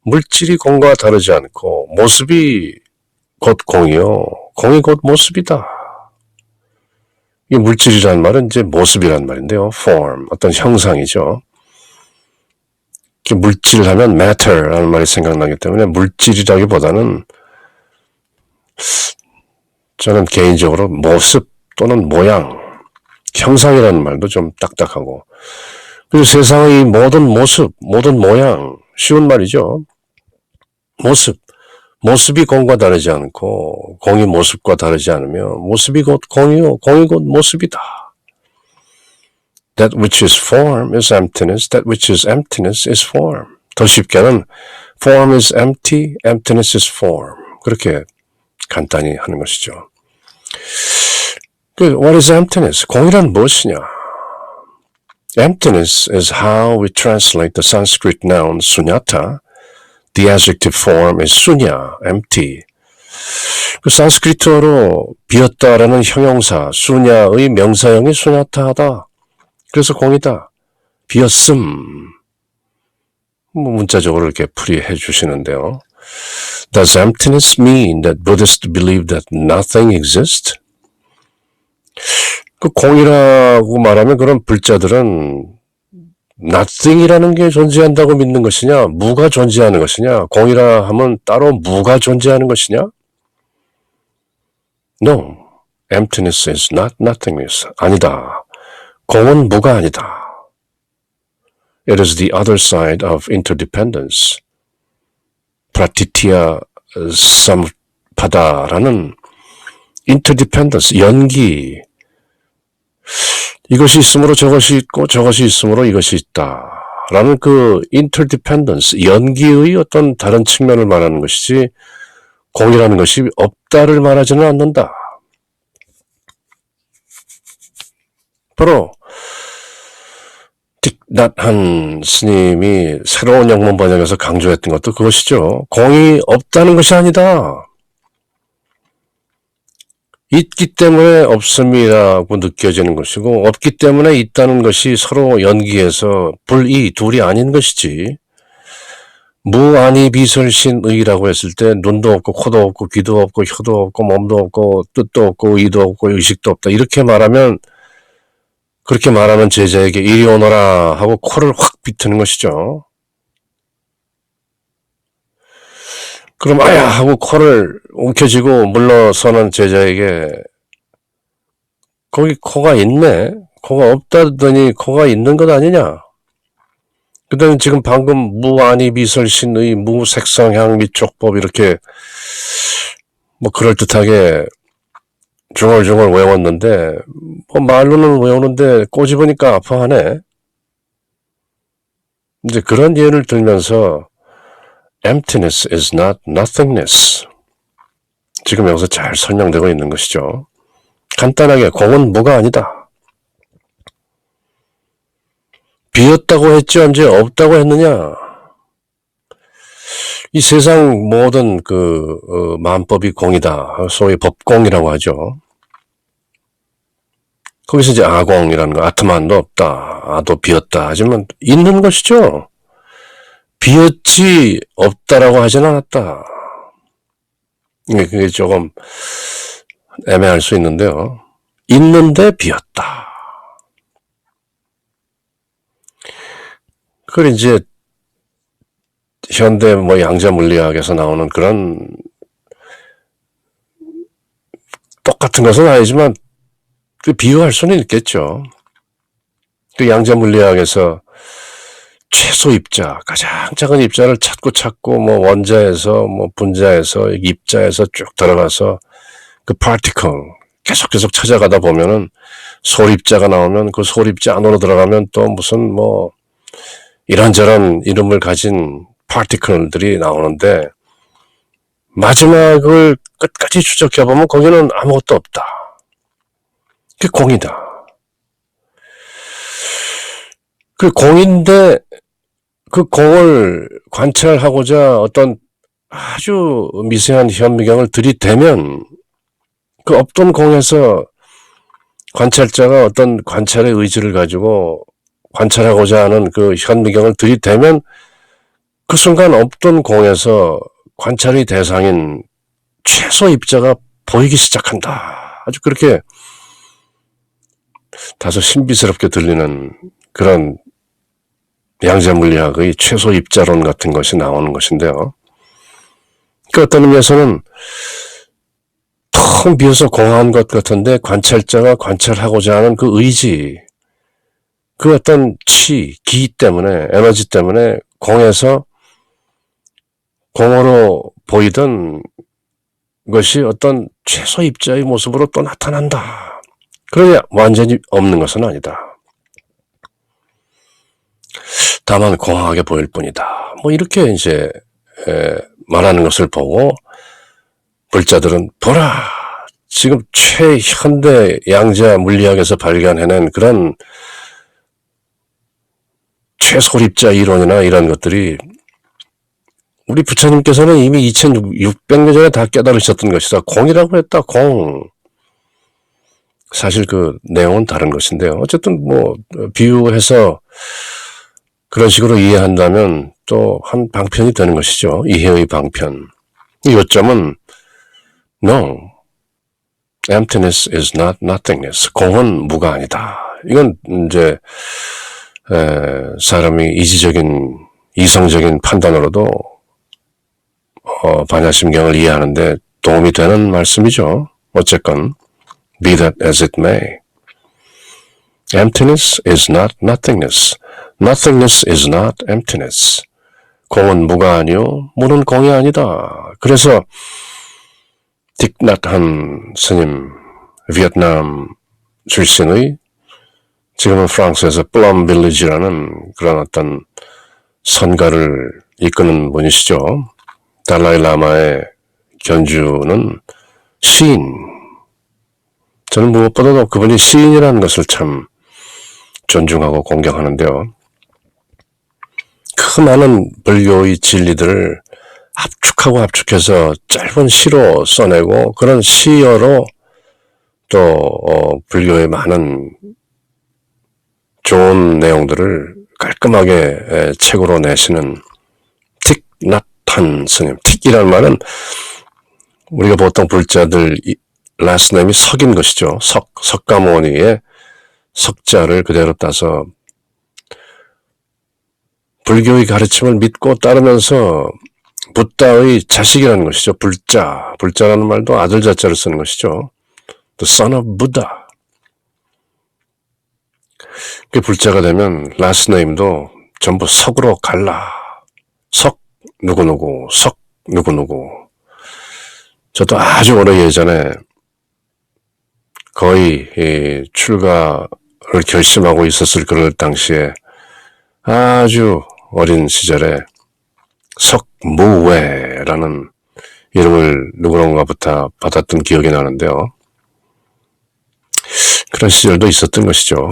Speaker 1: 물질이 공과 다르지 않고 모습이 곧 공이요 공이 곧 모습이다. 이 물질이란 말은 이제 모습이란 말인데요. form, 어떤 형상이죠. 물질하면 matter라는 말이 생각나기 때문에 물질이라기보다는 저는 개인적으로 모습 또는 모양, 형상이라는 말도 좀 딱딱하고, 그리고 세상의 모든 모습, 모든 모양, 쉬운 말이죠. 모습이 공과 다르지 않고 공이 모습과 다르지 않으며 모습이 곧 공이요 공이 곧 모습이다. That which is form is emptiness, that which is emptiness is form. 더 쉽게는 Form is empty, emptiness is form. 그렇게 간단히 하는 것이죠. What is emptiness? 공이란 무엇이냐? Emptiness is how we translate the Sanskrit noun sunyata. The adjective form is sunya, empty. 그 산스크리트어로 비었다라는 형용사, 수냐의 명사형이 수냐타하다. 그래서 공이다. 비었음. 문자적으로 이렇게 풀이해 주시는데요. Does emptiness mean that Buddhists believe that nothing exists? 그 공이라고 말하면 그런 불자들은 nothing이라는 게 존재한다고 믿는 것이냐, 무가 존재하는 것이냐, 공이라 하면 따로 무가 존재하는 것이냐? No, emptiness is not nothingness. 아니다. 공은 무가 아니다. It is the other side of interdependence. pratitya sampada,라는 interdependence, 연기. 이것이 있으므로 저것이 있고 저것이 있으므로 이것이 있다. 라는 그 interdependence, 연기의 어떤 다른 측면을 말하는 것이지 공이라는 것이 없다를 말하지는 않는다. 바로 딕낫한 스님이 새로운 영문 번역에서 강조했던 것도 그것이죠. 공이 없다는 것이 아니다. 있기 때문에 없음이라고 느껴지는 것이고 없기 때문에 있다는 것이 서로 연기해서 불이 둘이 아닌 것이지. 무아니 비설신의라고 했을 때 눈도 없고 코도 없고 귀도 없고 혀도 없고 몸도 없고 뜻도 없고 의도 없고 의식도 없다. 이렇게 말하면 그렇게 말하는 제자에게 이리 오너라 하고 코를 확 비트는 것이죠. 그럼 아야 하고 코를 움켜쥐고 물러서는 제자에게 거기 코가 있네? 코가 없다더니 코가 있는 것 아니냐? 그 다음에 지금 방금 무아니 비설신의 무색성향 미촉법 이렇게 뭐 그럴듯하게 중얼중얼 외웠는데 뭐 말로는 외우는데 꼬집으니까 아파하네. 이제 그런 예를 들면서 emptiness is not nothingness. 지금 여기서 잘 설명되고 있는 것이죠. 간단하게 공은 무가 아니다. 비었다고 했지 언제 없다고 했느냐. 이 세상 모든 만법이 공이다. 소위 법공이라고 하죠. 거기서 이제 아공이라는 거, 아트만도 없다. 아도 비었다. 하지만 있는 것이죠. 비었지 없다라고 하진 않았다. 그게 조금 애매할 수 있는데요. 있는데 비었다. 그걸 이제 현대 양자 물리학에서 나오는 그런 똑같은 것은 아니지만 비유할 수는 있겠죠. 그 양자 물리학에서 최소 입자, 가장 작은 입자를 찾고 원자에서 분자에서 입자에서 쭉 들어가서 그 particle 계속 찾아가다 보면은 솔입자가 나오면 그 솔입자 안으로 들어가면 또 무슨 이런저런 이름을 가진 particle들이 나오는데 마지막을 끝까지 추적해보면 거기는 아무것도 없다. 그게 공이다. 그 공인데 그 공을 관찰하고자 어떤 아주 미세한 현미경을 들이대면 그 없던 공에서 관찰자가 어떤 관찰의 의지를 가지고 관찰하고자 하는 그 현미경을 들이대면 그 순간 없던 공에서 관찰의 대상인 최소 입자가 보이기 시작한다. 아주 그렇게 다소 신비스럽게 들리는 그런 양자물리학의 최소 입자론 같은 것이 나오는 것인데요. 그 어떤 의미에서는 텅 비어서 공허한 것 같은데 관찰자가 관찰하고자 하는 그 의지, 그 어떤 기 때문에, 에너지 때문에 공에서 공으로 보이던 것이 어떤 최소 입자의 모습으로 또 나타난다. 그러냐 완전히 없는 것은 아니다. 다만 공허하게 보일 뿐이다. 이렇게 이제 말하는 것을 보고 불자들은 보라! 지금 최현대 양자 물리학에서 발견해낸 그런 최소립자 이론이나 이런 것들이 우리 부처님께서는 이미 2600년 전에 다 깨달으셨던 것이다. 공이라고 했다. 공. 사실 그 내용은 다른 것인데요. 어쨌든 뭐 비유해서 그런 식으로 이해한다면 또 한 방편이 되는 것이죠. 이해의 방편. 이 요점은 No. Emptiness is not nothingness. 공은 무가 아니다. 이건 이제 사람이 이성적인 판단으로도 반야심경을 이해하는데 도움이 되는 말씀이죠. 어쨌건 be that as it may. Emptiness is not nothingness. Nothingness is not emptiness. 공은 무가 아니요, 무는 공이 아니다. 그래서 딕낫한 스님, 베트남 출신의 지금은 프랑스에서 플럼 빌리지라는 그런 어떤 선가를 이끄는 분이시죠. 달라이 라마의 견주는 시인. 저는 무엇보다도 그분이 시인이라는 것을 참 존중하고 공경하는데요. 그 많은 불교의 진리들을 압축해서 짧은 시로 써내고 그런 시어로 또 불교의 많은 좋은 내용들을 깔끔하게 책으로 내시는 틱낫한 스님. 틱이라는 말은 우리가 보통 불자들 last name이 석인 것이죠. 석가모니의 석자를 그대로 따서 불교의 가르침을 믿고 따르면서 붓다의 자식이라는 것이죠. 불자라는 말도 아들 자자를 쓰는 것이죠. The son of Buddha. 그 불자가 되면 last name도 전부 석으로 갈라. 석 누구누구, 석 누구누구. 저도 아주 오래 예전에 거의 출가를 결심하고 있었을 그럴 당시에 아주 어린 시절에 석무외라는 이름을 누구론가부터 받았던 기억이 나는데요. 그런 시절도 있었던 것이죠.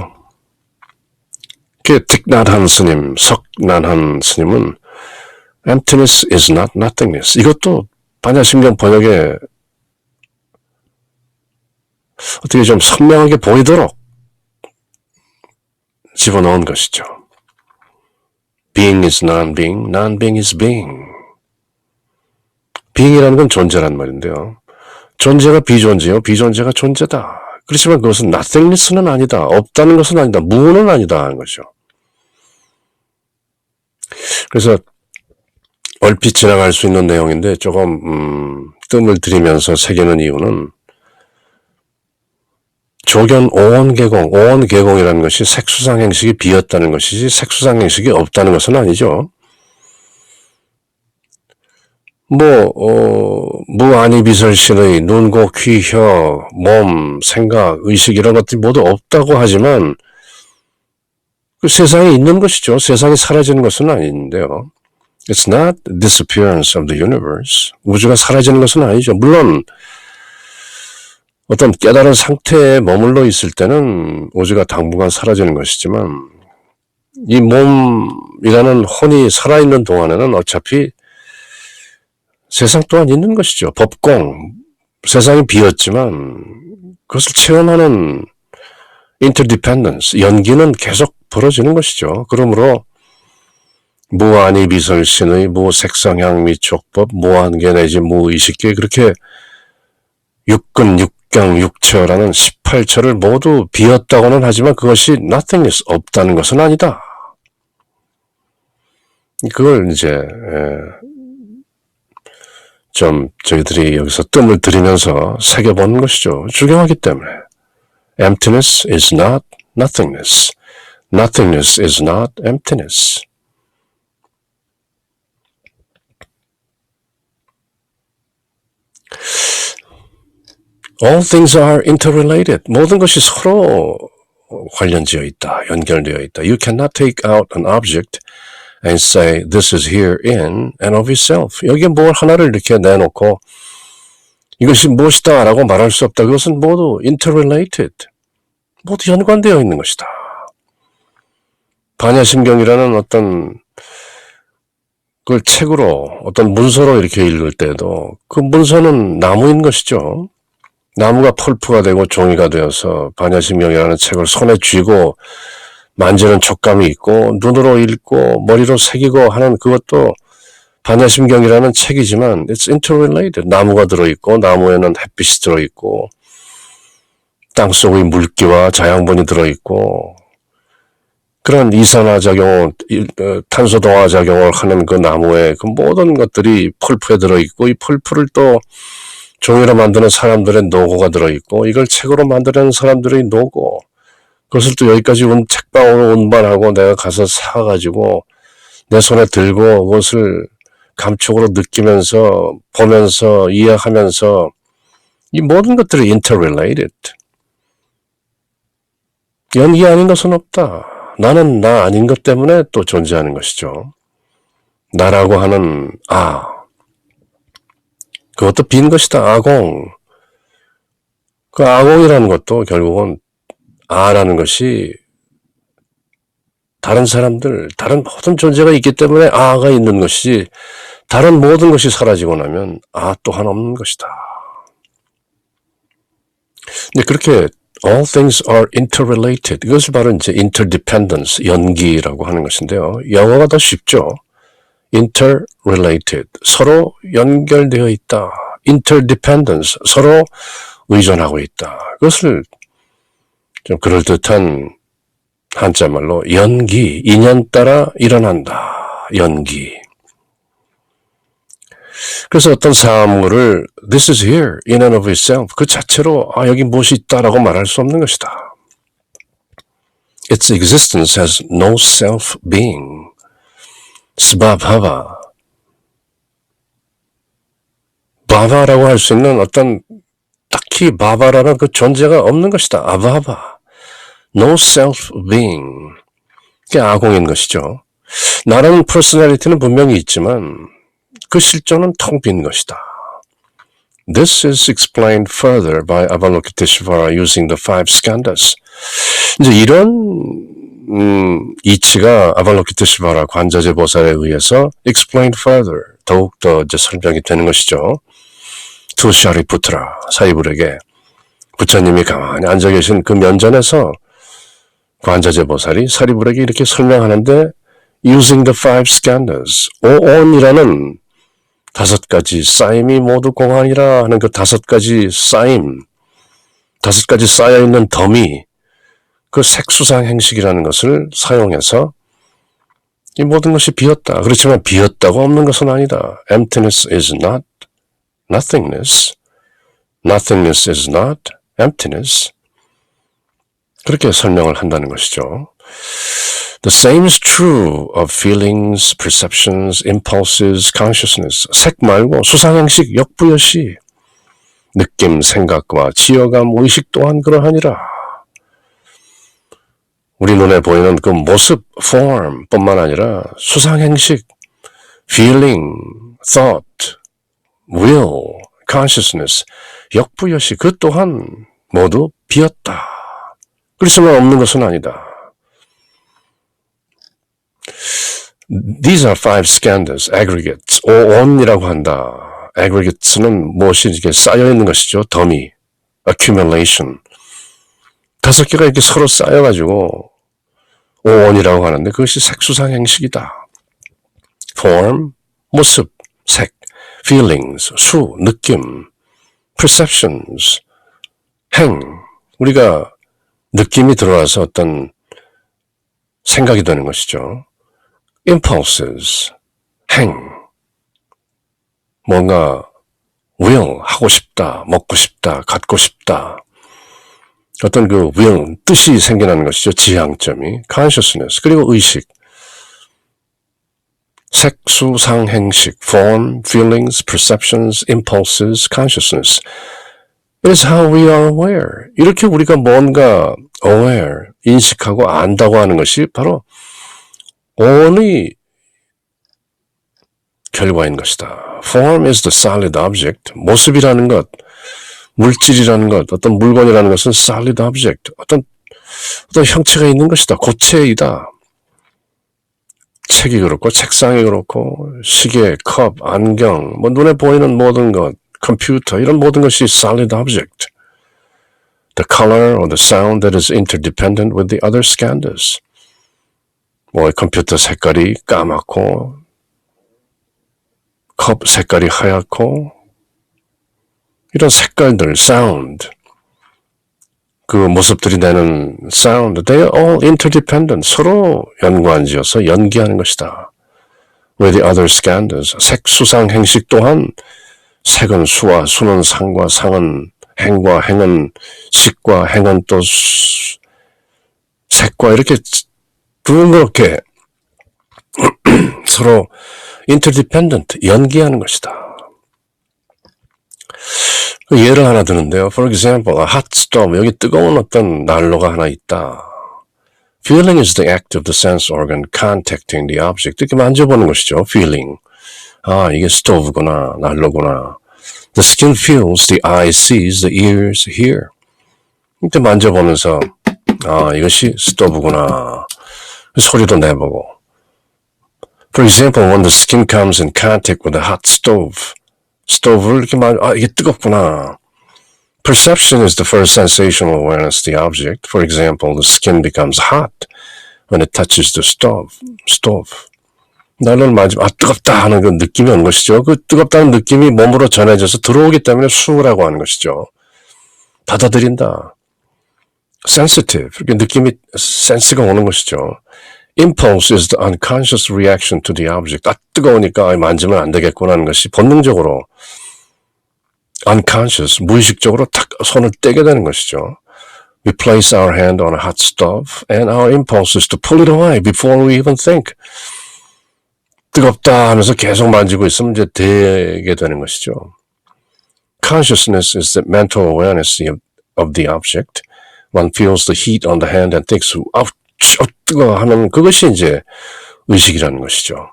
Speaker 1: 그 틱낫한 스님, 석난한 스님은 emptiness is not nothingness. 이것도 반야심경 번역에 어떻게 좀 선명하게 보이도록 집어넣은 것이죠. Being is non-being, non-being is being. being이라는 건 존재란 말인데요. 존재가 비존재요, 비존재가 존재다. 그렇지만 그것은 nothingness는 아니다. 없다는 것은 아니다. 무는 아니다 하는 것이죠. 그래서 얼핏 지나갈 수 있는 내용인데 조금 뜸을 들이면서 새기는 이유는 조견 오원계공이라는 것이 색수상행식이 비었다는 것이지 색수상행식이 없다는 것은 아니죠. 무아니비설신의 눈, 고, 귀, 혀, 몸, 생각, 의식 이런 것들이 모두 없다고 하지만 그 세상에 있는 것이죠. 세상이 사라지는 것은 아닌데요. It's not the disappearance of the universe. 우주가 사라지는 것은 아니죠. 물론 어떤 깨달은 상태에 머물러 있을 때는 우주가 당분간 사라지는 것이지만 이 몸이라는 혼이 살아있는 동안에는 어차피 세상 또한 있는 것이죠. 법공, 세상이 비었지만 그것을 체험하는 interdependence, 연기는 계속 벌어지는 것이죠. 그러므로 무아니비설신의 무색성향 미촉법, 무한계 내지 무의식계 그렇게 육근, 육경, 육처라는 18처를 모두 비었다고는 하지만 그것이 nothingness, 없다는 것은 아니다. 그걸 이제 좀 저희들이 여기서 뜸을 들이면서 새겨보는 것이죠. 주경하기 때문에. Emptiness is not nothingness. Nothingness is not emptiness. All things are interrelated. 모든 것이 서로 관련되어 있다. 연결되어 있다. You cannot take out an object and say this is here in and of itself. 여기에 뭘 하나를 이렇게 내놓고 이것이 무엇이다 라고 말할 수 없다. 그것은 모두 interrelated. 모두 연관되어 있는 것이다. 반야심경이라는 어떤 그걸 책으로 어떤 문서로 이렇게 읽을 때도 그 문서는 나무인 것이죠. 나무가 펄프가 되고 종이가 되어서 반야심경이라는 책을 손에 쥐고 만지는 촉감이 있고 눈으로 읽고 머리로 새기고 하는 그것도 반야심경이라는 책이지만 it's interrelated. 나무가 들어있고 나무에는 햇빛이 들어있고 땅속의 물기와 자양분이 들어있고 그런 이산화작용, 탄소동화작용을 하는 그 나무의 그 모든 것들이 펄프에 들어있고 이 펄프를 또 종이로 만드는 사람들의 노고가 들어있고 이걸 책으로 만드는 사람들의 노고 그것을 또 여기까지 책방으로 운반하고 내가 가서 사가지고 내 손에 들고 그것을 감촉으로 느끼면서 보면서 이해하면서 이 모든 것들이 interrelated. 연기 아닌 것은 없다. 나는 나 아닌 것 때문에 또 존재하는 것이죠. 나라고 하는 그것도 빈 것이다. 아공. 그 아공이라는 것도 결국은 아라는 것이 다른 사람들, 다른 모든 존재가 있기 때문에 아가 있는 것이지 다른 모든 것이 사라지고 나면 아 또한 없는 것이다. 근데 그렇게 all things are interrelated. 이것을 바로 이제 interdependence, 연기라고 하는 것인데요. 영어가 더 쉽죠. interrelated, 서로 연결되어 있다. interdependence, 서로 의존하고 있다. 그것을 좀 그럴듯한 한자말로 연기, 인연 따라 일어난다. 연기. 그래서 어떤 사물을 this is here in and of itself 그 자체로 여기 무엇이 있다라고 말할 수 없는 것이다. Its existence has no self-being. 스바바바. 바바라고 할 수 있는 어떤 딱히 바바라는 그 존재가 없는 것이다. 아바바. No self-being. 그게 아공인 것이죠. 나라는 personality는 분명히 있지만 그 실존은 텅 빈 것이다. This is explained further by Avalokiteshvara using the five skandhas. 이제 이런 이치가 아발로키테스바라 관자재 보살에 의해서 explained further 더욱더 이제 설명이 되는 것이죠. 투 샤리푸트라 사리불에게 부처님이 가만히 앉아 계신 그 면전에서 관자재 보살이 사리불에게 이렇게 설명하는데 using the five skandhas 오온이라는 5가지 쌓임이 모두 공안이라 하는 그 5가지 쌓임 5가지 쌓여있는 더미 그 색수상 행식이라는 것을 사용해서 이 모든 것이 비었다. 그렇지만 비었다고 없는 것은 아니다. Emptiness is not nothingness. Nothingness is not emptiness. 그렇게 설명을 한다는 것이죠. The same is true of feelings, perceptions, impulses, consciousness. 색 말고 수상행식, 역부여시. 느낌, 생각과 지어감, 의식 또한 그러하니라. 우리 눈에 보이는 그 모습, form 뿐만 아니라 수상행식, feeling, thought, will, consciousness, 역부여시 그 또한 모두 비었다. 그렇지만 없는 것은 아니다. These are five skandhas, aggregates, 오온이라고 한다. aggregates는 무엇이 이렇게 쌓여있는 것이죠. 더미, accumulation. 5개가 이렇게 서로 쌓여가지고 오온이라고 하는데 그것이 색수상 행식이다. form, 모습, 색, feelings, 수, 느낌, perceptions, 행. 우리가 느낌이 들어와서 어떤 생각이 되는 것이죠. impulses, 행. 뭔가 will, 하고 싶다, 먹고 싶다, 갖고 싶다. 어떤 그 will, 뜻이 생겨나는 것이죠. 지향점이. consciousness, 그리고 의식. 색, 수, 상, 행식, form, feelings, perceptions, impulses, consciousness. It is how we are aware. 이렇게 우리가 뭔가 aware, 인식하고 안다고 하는 것이 바로 오온의 결과인 것이다. Form is the solid object. 모습이라는 것, 물질이라는 것, 어떤 물건이라는 것은 solid object. 어떤 형체가 있는 것이다. 고체이다. 책이 그렇고, 책상이 그렇고, 시계, 컵, 안경, 뭐 눈에 보이는 모든 것, 컴퓨터, 이런 모든 것이 solid object. The color or the sound that is interdependent with the other skandhas. 뭐 컴퓨터 색깔이 까맣고, 컵 색깔이 하얗고, 이런 색깔들, sound, 그 모습들이 내는 sound, they are all interdependent. 서로 연관지어서 연기하는 것이다. With the other skandhas. 색, 수상, 행식 또한 색은 수와 수는 상과 상은 행과 행은 식과 행은 또 색과 이렇게 둥그렇게 서로 interdependent, 연기하는 것이다. 예를 하나 드는데요. For example, a hot stove. 여기 뜨거운 어떤 난로가 하나 있다. Feeling is the act of the sense organ contacting the object. 이렇게 만져보는 것이죠. Feeling. 아, 이게 스토브구나, 난로구나. The skin feels, the eye sees, the ears hear. 이렇게 만져보면서 아, 이것이 스토브구나. 소리도 내보고. For example, when the skin comes in contact with a hot stove. 스토브를 이렇게 아, 이게 뜨겁구나. Perception is the first sensational awareness of the object. For example, the skin becomes hot when it touches the stove. 난로를 만지면 아, 뜨겁다 하는 그 느낌이 오는 것이죠. 그 뜨겁다는 느낌이 몸으로 전해져서 들어오기 때문에 수라고 하는 것이죠. 받아들인다. Sensitive. 이렇게 느낌이, 센스가 오는 것이죠. Impulse is the unconscious reaction to the object. 아, 뜨거우니까 만지면 안 되겠구나 하는 것이 본능적으로 unconscious, 무의식적으로 탁 손을 떼게 되는 것이죠. We place our hand on a hot stove and our impulse is to pull it away before we even think. 뜨겁다 하면서 계속 만지고 있으면 이제 되게 되는 것이죠. Consciousness is the mental awareness of the object. One feels the heat on the hand and thinks, 아우, 뜨거워 하면 그것이 이제 의식이라는 것이죠.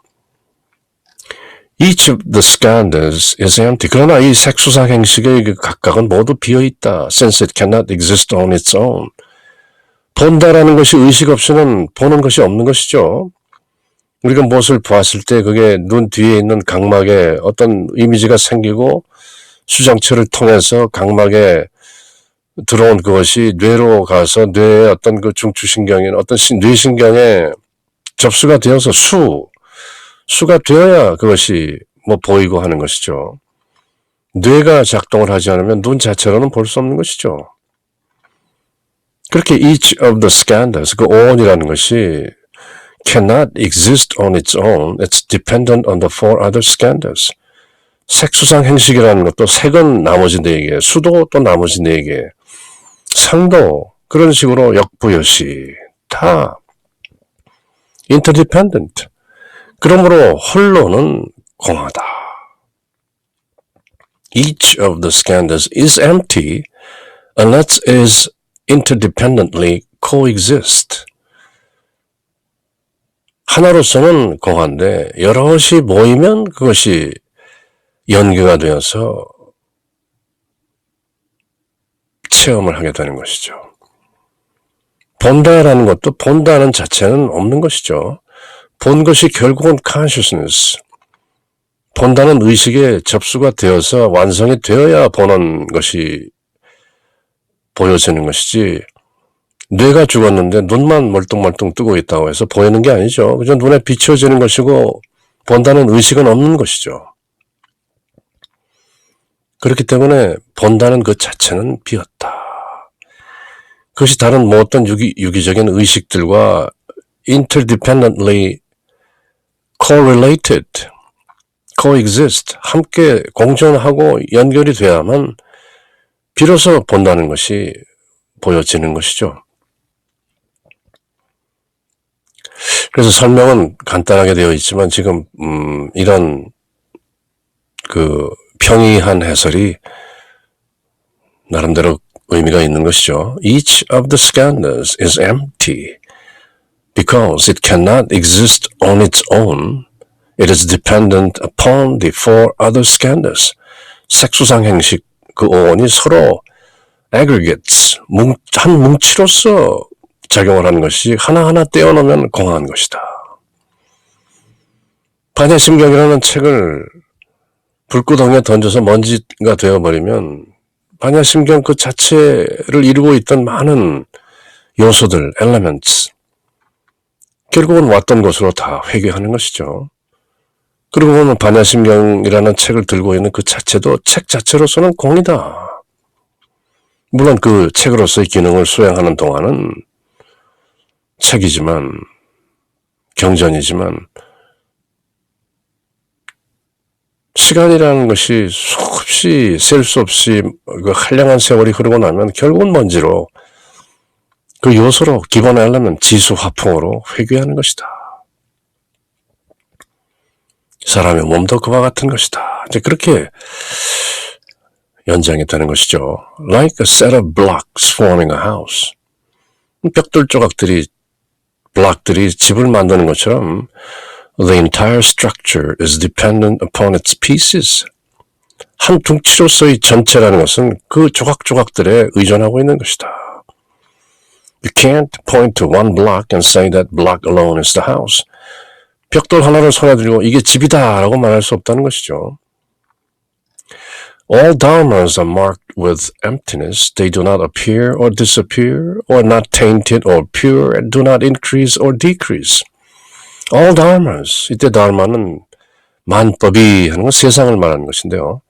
Speaker 1: Each of the skandhas is empty. 그러나 이 색수상행식의 각각은 모두 비어있다. Since it cannot exist on its own. 본다라는 것이 의식 없이는 보는 것이 없는 것이죠. 우리가 무엇을 보았을 때 그게 눈 뒤에 있는 각막에 어떤 이미지가 생기고 수정체를 통해서 각막에 들어온 그것이 뇌로 가서 뇌의 어떤 그 중추신경인 어떤 뇌신경에 접수가 되어서 수가 되어야 그것이 뭐 보이고 하는 것이죠. 뇌가 작동을 하지 않으면 눈 자체로는 볼 수 없는 것이죠. 그렇게 each of the skandhas, 그 on이라는 것이 cannot exist on its own. It's dependent on the four other skandhas. 색수상 행식이라는 것도 색은 나머지 4개, 수도 또 나머지 4개, 상도 그런 식으로 역부여시 다 interdependent. 그러므로 홀로는 공하다. Each of the skandhas is empty unless it is interdependently coexist. 하나로서는 공한데 여럿이 모이면 그것이 연계가 되어서 체험을 하게 되는 것이죠. 본다라는 것도 본다는 자체는 없는 것이죠. 본 것이 결국은 consciousness. 본다는 의식에 접수가 되어서 완성이 되어야 보는 것이 보여지는 것이지 뇌가 죽었는데 눈만 멀뚱멀뚱 뜨고 있다고 해서 보이는 게 아니죠. 그저 눈에 비춰지는 것이고 본다는 의식은 없는 것이죠. 그렇기 때문에 본다는 그 자체는 비었다. 그것이 다른 뭐 어떤 유기적인 의식들과 interdependently correlated, coexist, 함께 공존하고 연결이 돼야만 비로소 본다는 것이 보여지는 것이죠. 그래서 설명은 간단하게 되어 있지만 지금 이런 그 평이한 해설이 나름대로 의미가 있는 것이죠. Each of the skandhas is empty because it cannot exist on its own. It is dependent upon the four other skandhas. 색수상 행식 그 오온이 서로 aggregates, 한 뭉치로서 작용을 하는 것이 하나하나 떼어놓으면 공허한 것이다. 반야심경이라는 책을 불구덩이에 던져서 먼지가 되어버리면 반야심경 그 자체를 이루고 있던 많은 요소들, elements, 결국은 왔던 곳으로 다 회귀하는 것이죠. 그러고 보면 반야심경이라는 책을 들고 있는 그 자체도 책 자체로서는 공이다. 물론 그 책으로서의 기능을 수행하는 동안은 책이지만, 경전이지만, 시간이라는 것이 수없이 셀 수 없이 그 한량한 세월이 흐르고 나면 결국은 먼지로 그 요소로 기본 엘레먼트 지수 화풍으로 회귀하는 것이다. 사람의 몸도 그와 같은 것이다. 이제 그렇게 연장이 되는 것이죠. Like a set of blocks forming a house. 벽돌 조각들이, 블록들이 집을 만드는 것처럼 The entire structure is dependent upon its pieces. 한 둥치로서의 전체라는 것은 그 조각조각들에 의존하고 있는 것이다. You can't point to one block and say that block alone is the house. 벽돌 하나를 손에 들고 이게 집이다 라고 말할 수 없다는 것이죠. All dharmas are marked with emptiness. They do not appear or disappear or not tainted or pure and do not increase or decrease. All dharmas. 이때 dharma는 만법이 하는 건 세상을 말하는 것인데요.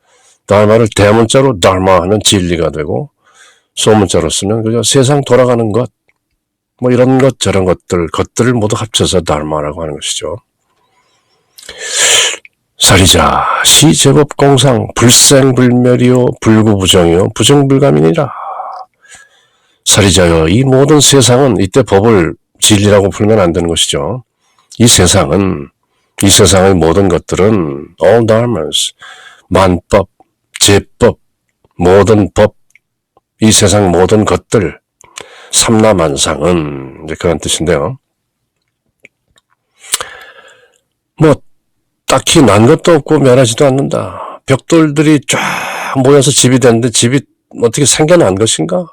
Speaker 1: dharma를 대문자로 dharma 하면 진리가 되고 소문자로 쓰면 그저 세상 돌아가는 것, 뭐 이런 것 저런 것들을 모두 합쳐서 dharma라고 하는 것이죠. 사리자, 시제법공상, 불생불멸이요, 불구부정이요, 부정불감이니라. 사리자여, 이 모든 세상은 이때 법을 진리라고 풀면 안 되는 것이죠. 이 세상의 모든 것들은 all dharmas, 만법, 제법, 모든 법, 이 세상 모든 것들, 삼라만상은 이제 그런 뜻인데요. 뭐 딱히 난 것도 없고 멸하지도 않는다. 벽돌들이 쫙 모여서 집이 됐는데 집이 어떻게 생겨난 것인가?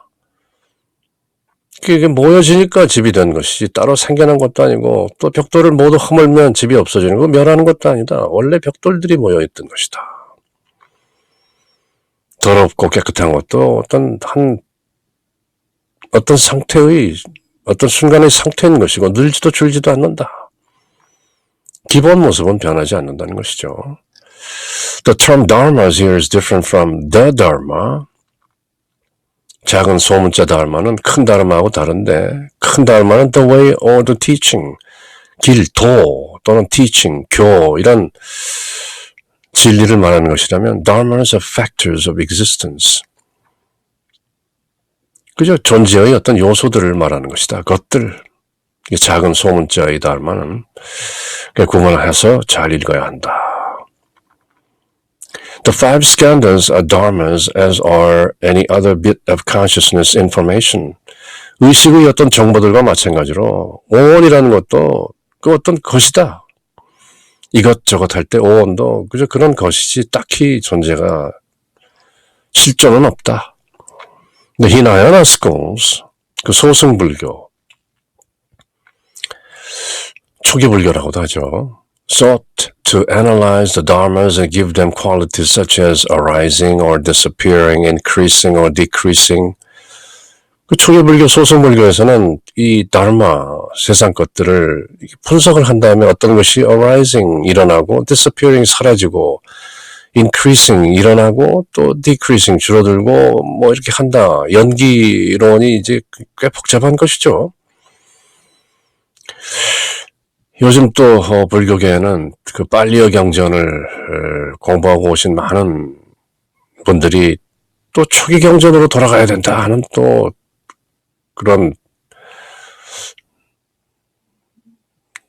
Speaker 1: 그게 모여지니까 집이 된 것이지 따로 생겨난 것도 아니고 또 벽돌을 모두 허물면 집이 없어지는 거 멸하는 것도 아니다. 원래 벽돌들이 모여있던 것이다. 더럽고 깨끗한 것도 어떤 상태의 어떤 순간의 상태인 것이고 늘지도 줄지도 않는다. 기본 모습은 변하지 않는다는 것이죠. The term dharmas here is different from the dharma. 작은 소문자 dharma는 큰 dharma하고 다른데 큰 dharma는 the way or the teaching, 길, 도 또는 teaching, 교 이런 진리를 말하는 것이라면 dharmas are factors of existence. 그저 존재의 어떤 요소들을 말하는 것이다. 것들. 이 작은 소문자의 dharma는 구분을 해서 잘 읽어야 한다. The five skandhas are dharmas as are any other bit of consciousness information. 의식의 어떤 정보들과 마찬가지로 오온이라는 것도 그 어떤 것이다. 이것저것 할 때 오온도 그저 그런 것이지 딱히 존재가 실존은 없다. The Hinayana schools, 그 소승불교, 초기불교라고도 하죠. Sought to analyze the dharmas and give them qualities such as arising or disappearing, increasing or decreasing. 그 초기불교, 소승불교에서는 이 dharma, 세상 것들을 분석을 한 다음에 어떤 것이 arising, 일어나고, disappearing, 사라지고, increasing, 일어나고, 또 decreasing, 줄어들고, 뭐 이렇게 한다. 연기론이 이제 꽤 복잡한 것이죠. 요즘 또 불교계에는 그 빨리어 경전을 공부하고 오신 많은 분들이 또 초기 경전으로 돌아가야 된다 하는 또 그런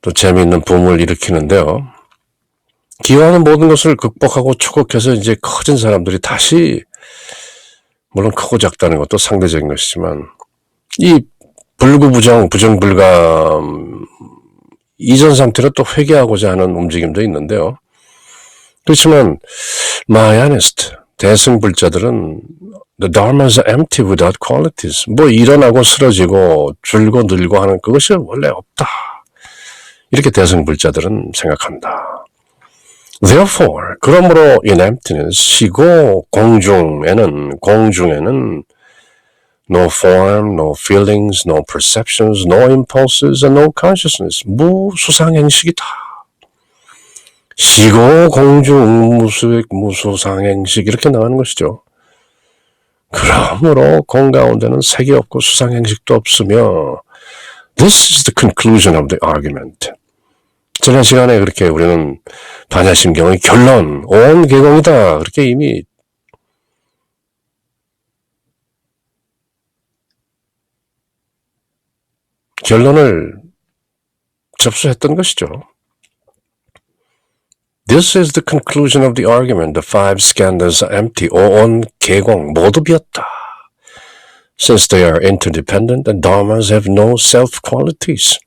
Speaker 1: 또 재미있는 붐을 일으키는데요. 기왕은 모든 것을 극복하고 초극해서 이제 커진 사람들이 다시 물론 크고 작다는 것도 상대적인 것이지만 이 불구부정, 부정불감 이전 상태로 또 회귀하고자 하는 움직임도 있는데요. 그렇지만 my honest 대승불자들은 the dharmas are empty without qualities. 뭐 일어나고 쓰러지고 줄고 늘고 하는 그것이 원래 없다. 이렇게 대승불자들은 생각한다. Therefore, 그러므로 in emptiness, 시고 공중에는 no form, no feelings, no perceptions, no impulses, and no consciousness. 무수상행식이다. 시고 공중 무수상행식 이렇게 나가는 것이죠. 그러므로 공 가운데는 색이 없고 수상행식도 없으며 This is the conclusion of the argument. 지난 시간에 그렇게 우리는 반야심경의 결론, 온 개공이다. 그렇게 이미 결론을 접수했던 것이죠. This is the conclusion of the argument. The five skandhas are empty. 온 개공 모두 비었다. Since they are interdependent and dharmas have no self-qualities.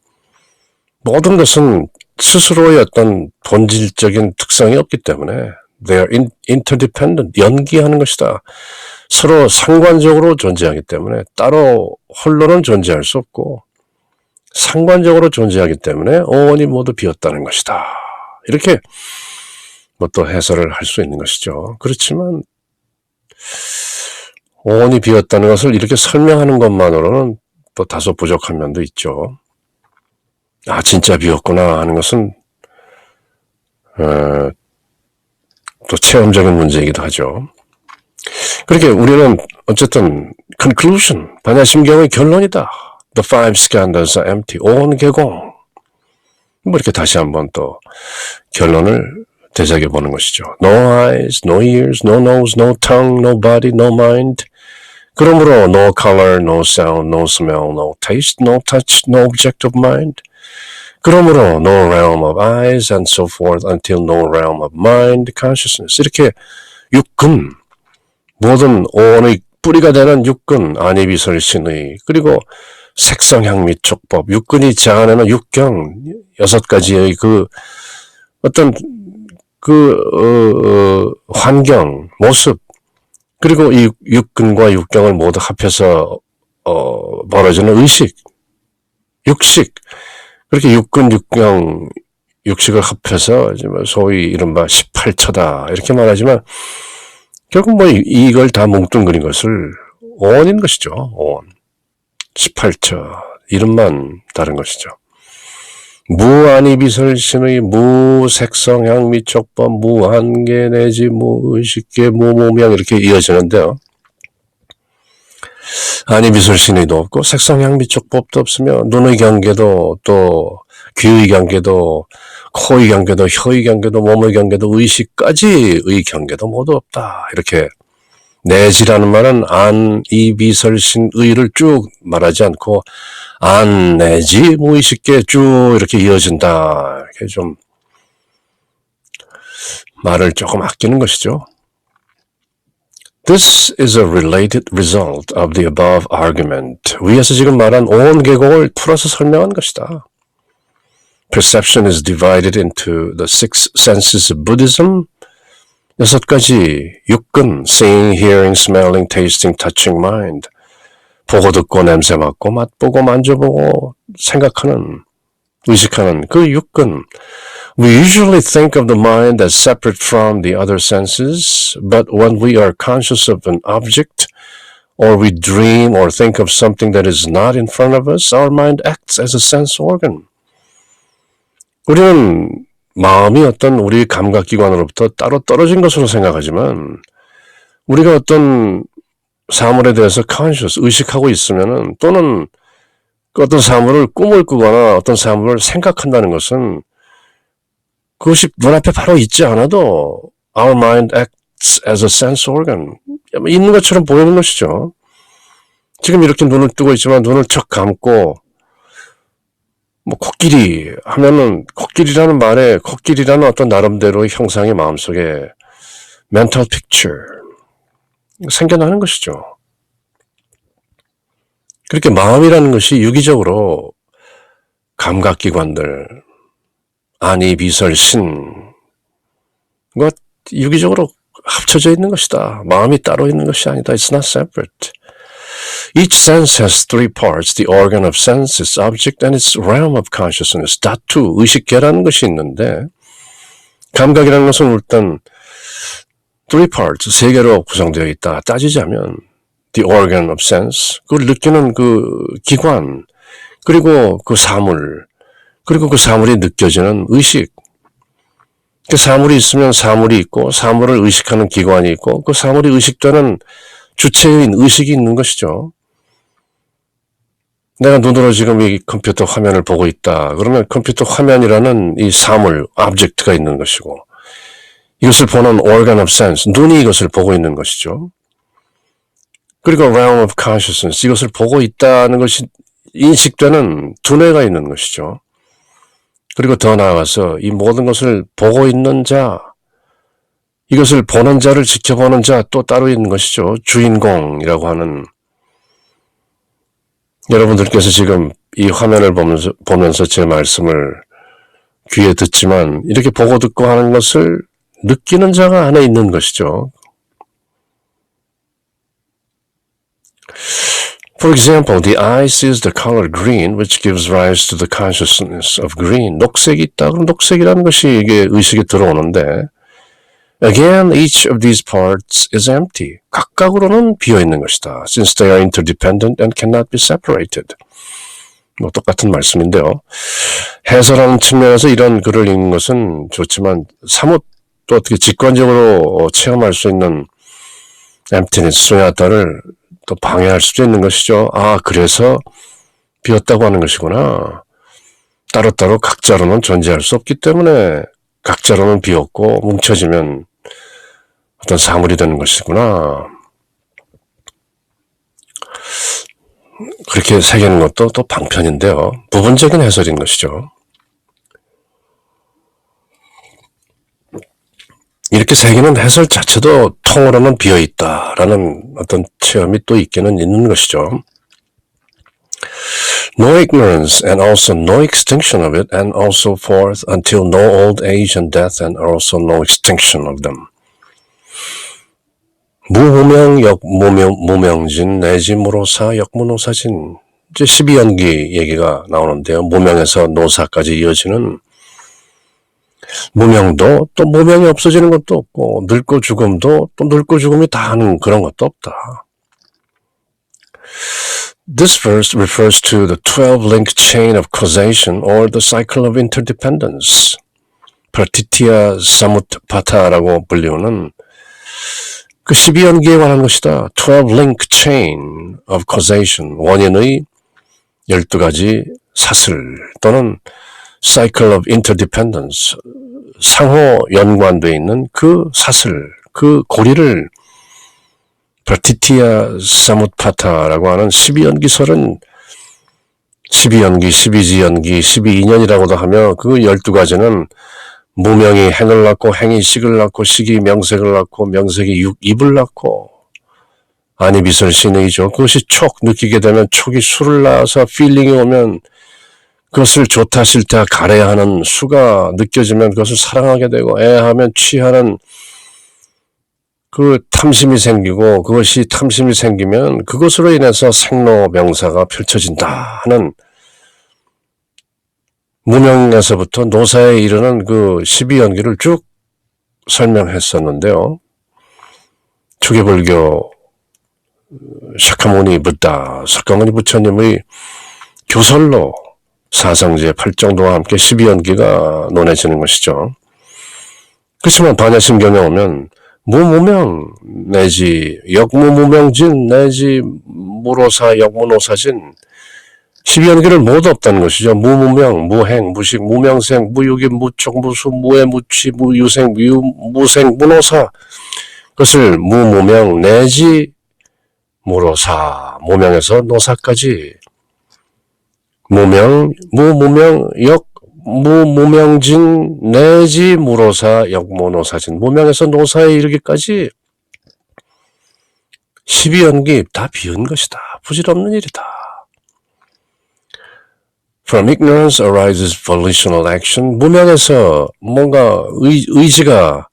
Speaker 1: 모든 것은 스스로의 어떤 본질적인 특성이 없기 때문에 they are interdependent, 연기하는 것이다. 서로 상관적으로 존재하기 때문에 따로 홀로는 존재할 수 없고 상관적으로 존재하기 때문에 오온이 모두 비었다는 것이다. 이렇게 뭐 또 해설을 할 수 있는 것이죠. 그렇지만 오온이 비었다는 것을 이렇게 설명하는 것만으로는 또 다소 부족한 면도 있죠. 아, 진짜 비었구나 하는 것은 또 체험적인 문제이기도 하죠. 그렇게 우리는 어쨌든 conclusion, 반야심경의 결론이다. The five skandhas are empty. 온 개공. 뭐 이렇게 다시 한번 또 결론을 되새겨 보는 것이죠. No eyes, no ears, no nose, no tongue, no body, no mind. 그러므로 no color, no sound, no smell, no taste, no touch, no object of mind. 그러므로 no realm of eyes and so forth until no realm of mind, consciousness. 이렇게 육근, 모든 오온의 뿌리가 되는 육근, 안이비설신의, 그리고 색성향 및 촉법, 육근이 자아내는 육경, 6가지의 그 어떤 환경, 모습, 그리고 이 육근과 육경을 모두 합해서 벌어지는 의식, 육식, 그렇게 육근, 육경, 육식을 합해서 소위 이른바 18처다 이렇게 말하지만 결국 뭐 이걸 다 뭉뚱그린 것을 오온인 것이죠. 오온. 18처. 이름만 다른 것이죠. 무안이비설신의 무색성향 미촉법 무한계 내지 무의식계 무무명 이렇게 이어지는데요. 안이비설신의도 없고 색성향 미촉법도 없으며 눈의 경계도 또 귀의 경계도 코의 경계도 혀의 경계도 몸의 경계도 의식까지의 경계도 모두 없다. 이렇게 내지라는 말은 안이비설신의를 쭉 말하지 않고 안 내지 무의식계 쭉 이렇게 이어진다. 이렇게 좀 말을 조금 아끼는 것이죠. This is a related result of the above argument. 위에서 지금 말한 온 계곡을 풀어서 설명한 것이다. Perception is divided into the six senses of Buddhism. 6가지 육근, seeing, hearing, smelling, tasting, touching, mind. 보고 듣고 냄새 맡고 맛보고 만져보고 생각하는, 의식하는 그 육근. We usually think of the mind as separate from the other senses, but when we are conscious of an object, or we dream or think of something that is not in front of us, our mind acts as a sense organ. 우리는 마음이 어떤 우리 감각기관으로부터 따로 떨어진 것으로 생각하지만 우리가 어떤 사물에 대해서 conscious, 의식하고 있으면은 또는 어떤 사물을 꿈을 꾸거나 어떤 사물을 생각한다는 것은 그것이 눈앞에 바로 있지 않아도 our mind acts as a sense organ. 있는 것처럼 보이는 것이죠. 지금 이렇게 눈을 뜨고 있지만 눈을 척 감고 뭐 코끼리 하면은 코끼리라는 말에 코끼리라는 어떤 나름대로의 형상이 마음속에 mental picture 생겨나는 것이죠. 그렇게 마음이라는 것이 유기적으로 감각기관들 아니, 비설, 신. 유기적으로 합쳐져 있는 것이다. 마음이 따로 있는 것이 아니다. It's not separate. Each sense has three parts. The organ of sense, its object, and its realm of consciousness. 다투, 의식계라는 것이 있는데 감각이라는 것은 일단 three parts, 세 개로 구성되어 있다. 따지자면 the organ of sense, 그걸 느끼는 그 기관, 그리고 그 사물, 그리고 그 사물이 느껴지는 의식. 그 사물이 있으면 사물이 있고 사물을 의식하는 기관이 있고 그 사물이 의식되는 주체인 의식이 있는 것이죠. 내가 눈으로 지금 이 컴퓨터 화면을 보고 있다. 그러면 컴퓨터 화면이라는 이 사물, 오브젝트가 있는 것이고 이것을 보는 organ of sense, 눈이 이것을 보고 있는 것이죠. 그리고 realm of consciousness, 이것을 보고 있다는 것이 인식되는 두뇌가 있는 것이죠. 그리고 더 나아가서 이 모든 것을 보고 있는 자, 이것을 보는 자를 지켜보는 자 또 따로 있는 것이죠. 주인공이라고 하는. 여러분들께서 지금 이 화면을 보면서 제 말씀을 귀에 듣지만 이렇게 보고 듣고 하는 것을 느끼는 자가 안에 있는 것이죠. For example, the eye sees the color green, which gives rise to the consciousness of green. 녹색이 있다. 그럼 녹색이라는 것이 이게 의식에 들어오는데, again, each of these parts is empty. 각각으로는 비어 있는 것이다. Since they are interdependent and cannot be separated. 뭐 똑같은 말씀인데요. 해설하는 측면에서 이런 글을 읽는 것은 좋지만 사뭇 또 어떻게 직관적으로 체험할 수 있는 emptiness, 수냐타를 또 방해할 수도 있는 것이죠. 아, 그래서 비었다고 하는 것이구나. 따로따로 각자로는 존재할 수 없기 때문에 각자로는 비었고 뭉쳐지면 어떤 사물이 되는 것이구나. 그렇게 새기는 것도 또 방편인데요. 부분적인 해설인 것이죠. 이렇게 새기는 해설 자체도 통으로는 비어있다라는 어떤 체험이 또 있기는 있는 것이죠. No ignorance and also no extinction of it and also forth until no old age and death and also no extinction of them. 무무명, 무명진, 내지 무로사, 역무노사진. 이제 12연기 얘기가 나오는데요. 무명에서 노사까지 이어지는 무명도 또 무명이 없어지는 것도 없고 늙고 죽음도 또 늙고 죽음이 다 하는 그런 것도 없다. This verse refers to the 12-link chain of causation or the cycle of interdependence. Pratitya Samutpata라고 불리우는 그 12연기에 관한 것이다. 12-link chain of causation. 원인의 12가지 사슬 또는 cycle of interdependence. 상호 연관되어 있는 그 사슬, 그 고리를 프라티티아 사무파타라고 하는 12연기설은 12연기, 12지연기, 12인연이라고도 하며 그 12가지는 무명이 행을 낳고 행이 식을 낳고 식이 명색을 낳고 명색이 입을 낳고 아니 비설 신의죠. 그것이 촉 느끼게 되면 촉이 수를 낳아서 필링이 오면 그것을 좋다 싫다 가래하는 수가 느껴지면 그것을 사랑하게 되고 애하면 취하는 그 탐심이 생기고 그것이 탐심이 생기면 그것으로 인해서 생로병사가 펼쳐진다 하는 무명에서부터 노사에 이르는 그 12연기를 쭉 설명했었는데요. 초계불교 샤카모니 부다, 사카모니 부처님의 교설로 사상제 8정도와 함께 12연기가 논해지는 것이죠. 그렇지만 반야심경에 오면 무무명 내지 역무무명진 내지 무로사 역무노사진 12연기를 모두 없다는 것이죠. 무무명, 무행, 무식, 무명생, 무유기, 무촉, 무수, 무해, 무취, 무유생, 무생, 무노사 그것을 무무명 내지 무로사, 무명에서 노사까지 무명, 무무명, 역, 무무명진, 내지 무로사, 역무노사진. 무명에서 노사에 이르기까지 12연기 다 비은 것이다. 부질없는 일이다. From ignorance arises volitional action. 무명에서 뭔가 의지가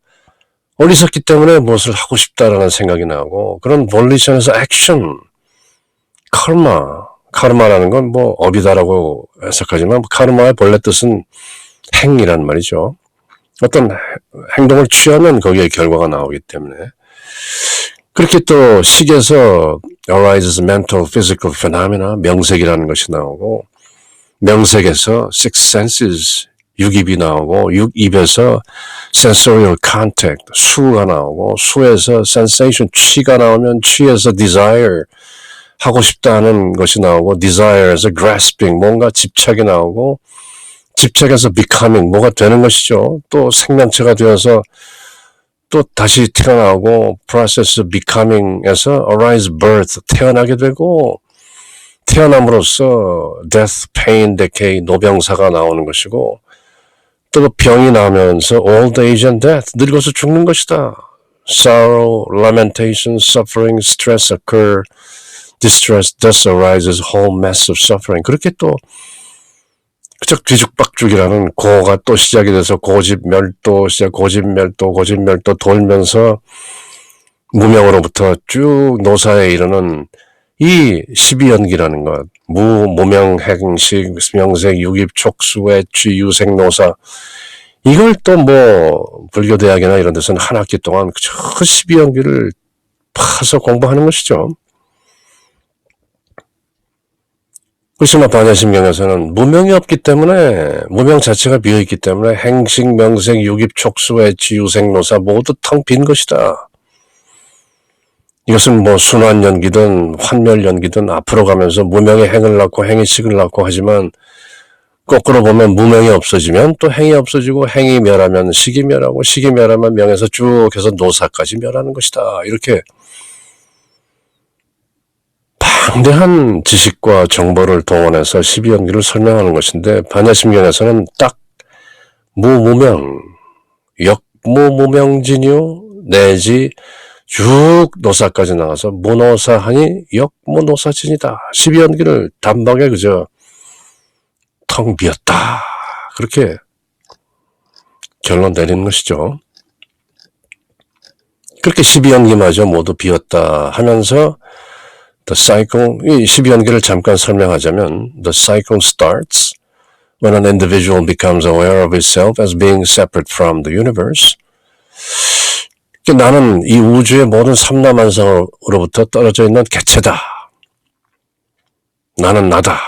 Speaker 1: 어리석기 때문에 무엇을 하고 싶다라는 생각이 나고, 그런 volition에서 action, 카르마라는 건 뭐 업이다라고 해석하지만, 카르마의 본래 뜻은 행이란 말이죠. 어떤 행동을 취하면 거기에 결과가 나오기 때문에. 그렇게 또 식에서 arises mental, physical phenomena, 명색이라는 것이 나오고, 명색에서 six senses, 육입이 나오고, 육입에서 sensorial contact, 수가 나오고, 수에서 sensation, 취가 나오면 취에서 desire, 하고 싶다 하는 것이 나오고, desire에서 grasping, 뭔가 집착이 나오고, 집착에서 becoming, 뭐가 되는 것이죠. 또 생명체가 되어서 또 다시 태어나고, process becoming에서 arise birth, 태어나게 되고, 태어남으로써 death, pain, decay, 노병사가 나오는 것이고, 또 병이 나면서 old age and death, 늙어서 죽는 것이다. sorrow, lamentation, suffering, stress occur, distress, thus arises whole mass of suffering. 그렇게 또 그저 뒤죽박죽이라는 고가 또 시작이 돼서 고집멸도, 고집멸도 돌면서 무명으로부터 쭉 노사에 이르는 이 12연기라는 것, 무명, 행식, 명색, 육입, 촉수, 애취, 유색, 노사, 이걸 또 뭐 불교대학이나 이런 데서는 한 학기 동안 그 12연기를 파서 공부하는 것이죠. 그렇지만 반야심경에서는 무명이 없기 때문에, 무명 자체가 비어있기 때문에 행식, 명색, 육입, 촉수, 애취, 유색, 노사 모두 텅 빈 것이다. 이것은 뭐 순환연기든 환멸연기든 앞으로 가면서 무명의 행을 낳고 행의 식을 낳고 하지만, 거꾸로 보면 무명이 없어지면 또 행이 없어지고, 행이 멸하면 식이 멸하고, 식이 멸하면 명에서 쭉 해서 노사까지 멸하는 것이다. 이렇게 방대한 지식과 정보를 동원해서 12연기를 설명하는 것인데, 반야심경에서는 딱 무무명, 역무무명진유 내지 쭉 노사까지 나가서 무노사하니 역무노사진이다. 12연기를 단박에 그저 텅 비었다. 그렇게 결론 내리는 것이죠. 그렇게 12연기마저 모두 비었다 하면서 The cycle, 이 12연기를 잠깐 설명하자면, The cycle starts when an individual becomes aware of itself as being separate from the universe. 나는 이 우주의 모든 삼라만상으로부터 떨어져 있는 개체다. 나는 나다.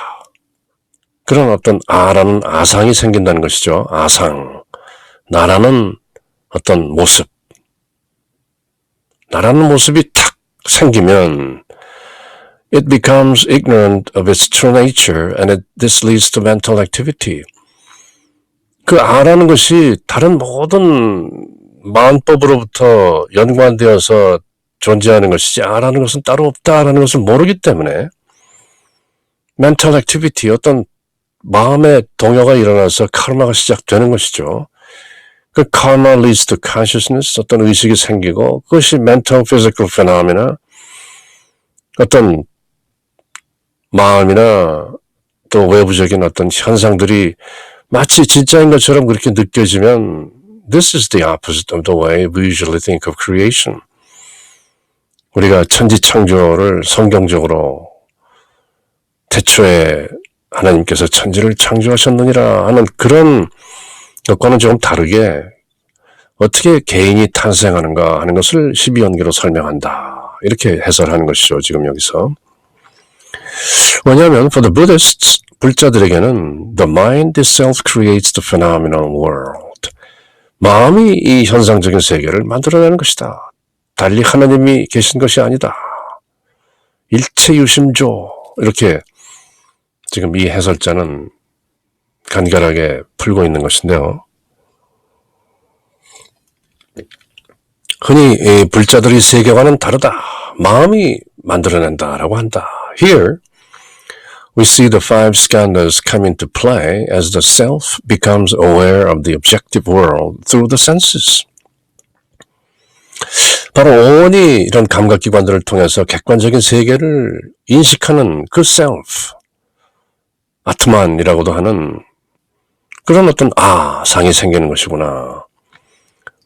Speaker 1: 그런 어떤 아라는 아상이 생긴다는 것이죠. 아상. 나라는 어떤 모습. 나라는 모습이 탁 생기면 it becomes ignorant of its true nature and this leads to mental activity. 그 아라는 것이 다른 모든 마음법으로부터 연관되어서 존재하는 것이지, 아라는 것은 따로 없다라는 것을 모르기 때문에 mental activity, 어떤 마음의 동요가 일어나서 카르마가 시작되는 것이죠. 그 karma leads to consciousness, 어떤 의식이 생기고, 그것이 mental, physical phenomena, 어떤 마음이나 또 외부적인 어떤 현상들이 마치 진짜인 것처럼 그렇게 느껴지면, this is the opposite of the way we usually think of creation. 우리가 천지창조를 성경적으로 태초에 하나님께서 천지를 창조하셨느니라 하는 그런 것과는 조금 다르게 어떻게 개인이 탄생하는가 하는 것을 12연기로 설명한다. 이렇게 해설하는 것이죠. 지금 여기서. 왜냐하면 for the Buddhists, 불자들에게는 the mind itself creates the phenomenal world. 마음이 이 현상적인 세계를 만들어내는 것이다. 달리 하나님이 계신 것이 아니다. 일체유심조. 이렇게 지금 이 해설자는 간결하게 풀고 있는 것인데요. 흔히 이 불자들의 세계와는 다르다. 마음이 만들어낸다라고 한다. Here, we see the five skandhas come into play as the self becomes aware of the objective world through the senses. 바로 온이 이런 감각기관들을 통해서 객관적인 세계를 인식하는 그 self, 아트만이라고도 하는 그런 어떤 상이 생기는 것이구나.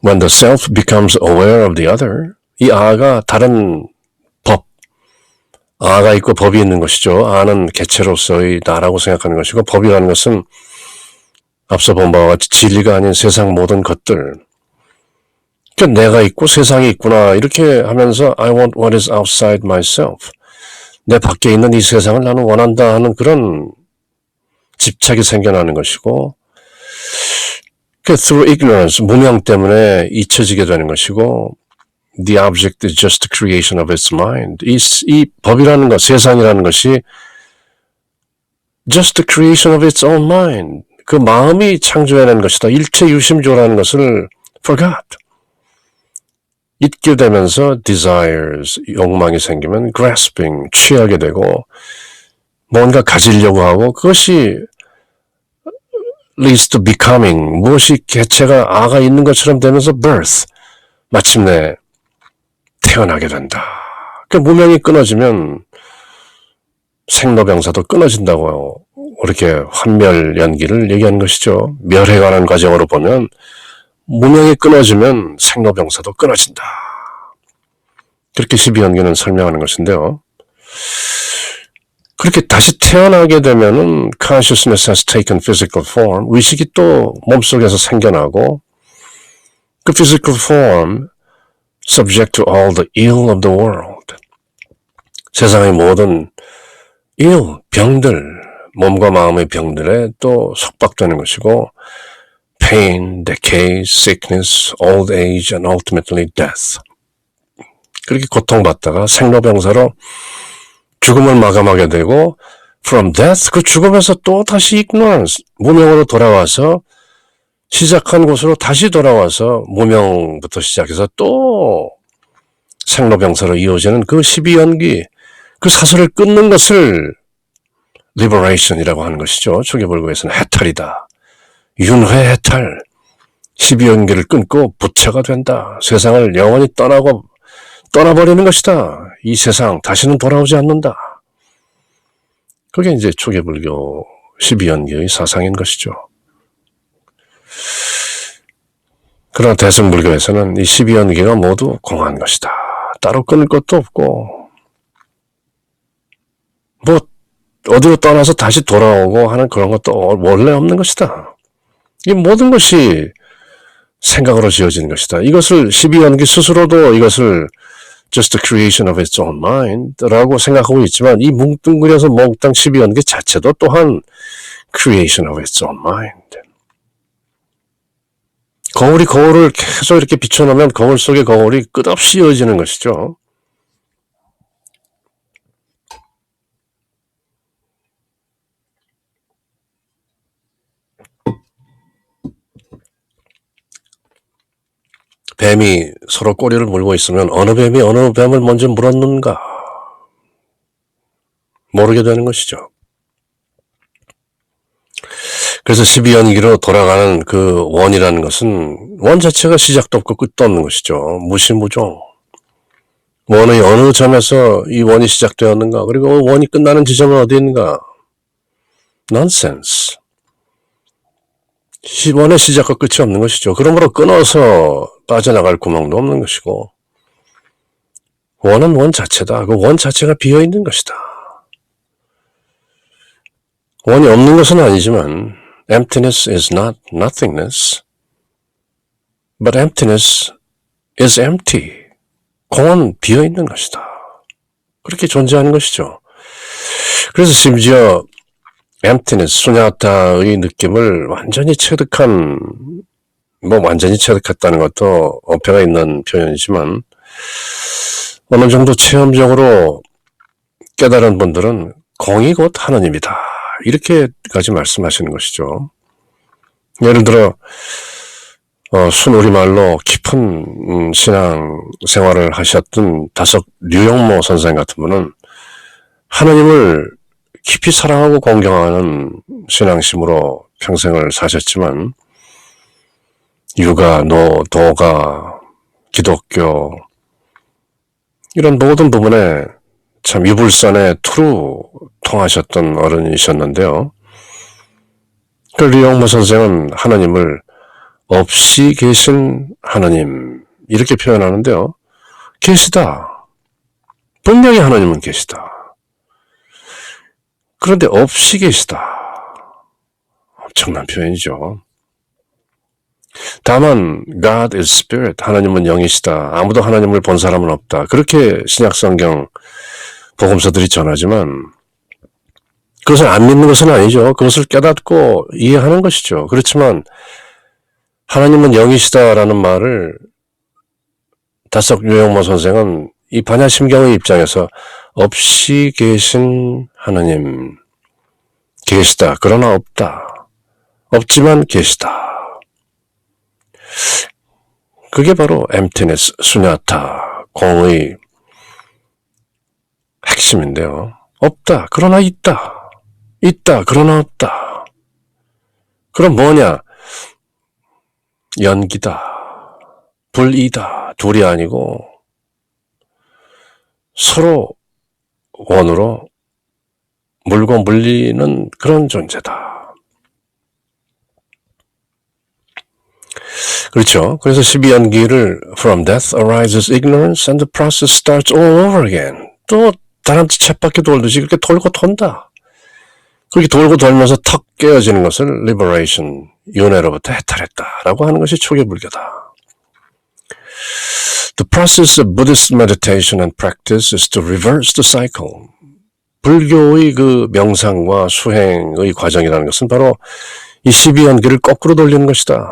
Speaker 1: When the self becomes aware of the other, 이 아가 다른 법, 아가 있고 법이 있는 것이죠. 아는 개체로서의 나라고 생각하는 것이고 법이라는 것은 앞서 본 바와 같이 진리가 아닌 세상 모든 것들. 그러니까 내가 있고 세상이 있구나 이렇게 하면서 I want what is outside myself. 내 밖에 있는 이 세상을 나는 원한다 하는 그런 집착이 생겨나는 것이고 through ignorance, 무명 때문에 잊혀지게 되는 것이고 the object is just the creation of its mind. 이 법이라는 것, 세상이라는 것이 just the creation of its own mind. 그 마음이 창조해낸 것이다. 일체 유심조라는 것을 forgot. 잊게 되면서 desires, 욕망이 생기면 grasping, 취하게 되고 뭔가 가지려고 하고 그것이 leads to becoming, 무엇이 개체가 아가 있는 것처럼 되면서 birth, 마침내 태어나게 된다. 그 무명이 끊어지면 생로병사도 끊어진다고 이렇게 환멸연기를 얘기하는 것이죠. 멸해가는 과정으로 보면 무명이 끊어지면 생로병사도 끊어진다. 그렇게 12연기는 설명하는 것인데요. 그렇게 다시 태어나게 되면은 consciousness has taken physical form. 의식이 또 몸속에서 생겨나고 그 physical form subject to all the ill of the world. 세상의 모든 ill, 병들, 몸과 마음의 병들에 또 속박되는 것이고 pain, decay, sickness, old age, and ultimately death. 그렇게 고통받다가 생로병사로 죽음을 마감하게 되고 from death, 그 죽음에서 또 다시 ignorance, 무명으로 돌아와서 시작한 곳으로 다시 돌아와서 무명부터 시작해서 또 생로병사로 이어지는 그 12연기, 그 사슬을 끊는 것을 liberation이라고 하는 것이죠. 초계불교에서는 해탈이다. 윤회 해탈, 12연기를 끊고 부처가 된다. 세상을 영원히 떠나버리는 것이다. 이 세상 다시는 돌아오지 않는다. 그게 이제 초계불교 12연기의 사상인 것이죠. 그러나 대승불교에서는 이 12연기가 모두 공한 것이다. 따로 끊을 것도 없고 뭐 어디로 떠나서 다시 돌아오고 하는 그런 것도 원래 없는 것이다. 이 모든 것이 생각으로 지어지는 것이다. 이것을 12연기 스스로도 이것을 just the creation of its own mind 라고 생각하고 있지만 이 뭉뚱그려서 몽땅 12연기 자체도 또한 creation of its own mind. 거울이 거울을 계속 이렇게 비춰놓으면 거울 속의 거울이 끝없이 이어지는 것이죠. 뱀이 서로 꼬리를 물고 있으면 어느 뱀이 어느 뱀을 먼저 물었는가 모르게 되는 것이죠. 그래서 12연기로 돌아가는 그 원이라는 것은 원 자체가 시작도 없고 끝도 없는 것이죠. 무시무종. 원의 어느 점에서 이 원이 시작되었는가, 그리고 원이 끝나는 지점은 어디 있는가. nonsense. 원의 시작과 끝이 없는 것이죠. 그러므로 끊어서 빠져나갈 구멍도 없는 것이고 원은 원 자체다. 그 원 자체가 비어있는 것이다. 원이 없는 것은 아니지만 emptiness is not nothingness, but emptiness is empty. 공은 비어있는 것이다. 그렇게 존재하는 것이죠. 그래서 심지어 emptiness, 수냐타의 느낌을 완전히 체득한, 완전히 체득했다는 것도 어폐가 있는 표현이지만 어느 정도 체험적으로 깨달은 분들은 공이 곧 하느님이다. 이렇게까지 말씀하시는 것이죠. 예를 들어 순우리말로 깊은 신앙 생활을 하셨던 다석 류영모 선생 같은 분은 하느님을 깊이 사랑하고 공경하는 신앙심으로 평생을 사셨지만 유가, 도가, 기독교 이런 모든 부분에 참 유불선의 투루 통하셨던 어른이셨는데요. 그 리용모 선생은 하나님을 없이 계신 하나님 이렇게 표현하는데요. 계시다. 분명히 하나님은 계시다. 그런데 없이 계시다. 엄청난 표현이죠. 다만 God is Spirit, 하나님은 영이시다. 아무도 하나님을 본 사람은 없다. 그렇게 신약성경 복음서들이 전하지만 그것을 안 믿는 것은 아니죠. 그것을 깨닫고 이해하는 것이죠. 그렇지만 하나님은 영이시다라는 말을 다석 유영모 선생은 이 반야심경의 입장에서 없이 계신 하나님 계시다. 그러나 없다. 없지만 계시다. 그게 바로 emptiness, 수냐타, 공의 핵심인데요. 없다. 그러나 있다. 있다. 그러나 없다. 그럼 뭐냐? 연기다. 불이다. 둘이 아니고 서로 원으로 물고 물리는 그런 존재다. 그렇죠. 그래서 12연기를 From death arises ignorance and the process starts all over again. 또 다람쥐 쳇바퀴 돌듯이 그렇게 돌고 돈다. 그렇게 돌고 돌면서 턱 깨어지는 것을 liberation, 윤회로부터 해탈했다라고 하는 것이 초기 불교다. The process of Buddhist meditation and practice is to reverse the cycle. 불교의 그 명상과 수행의 과정이라는 것은 바로 이 12연기를 거꾸로 돌리는 것이다.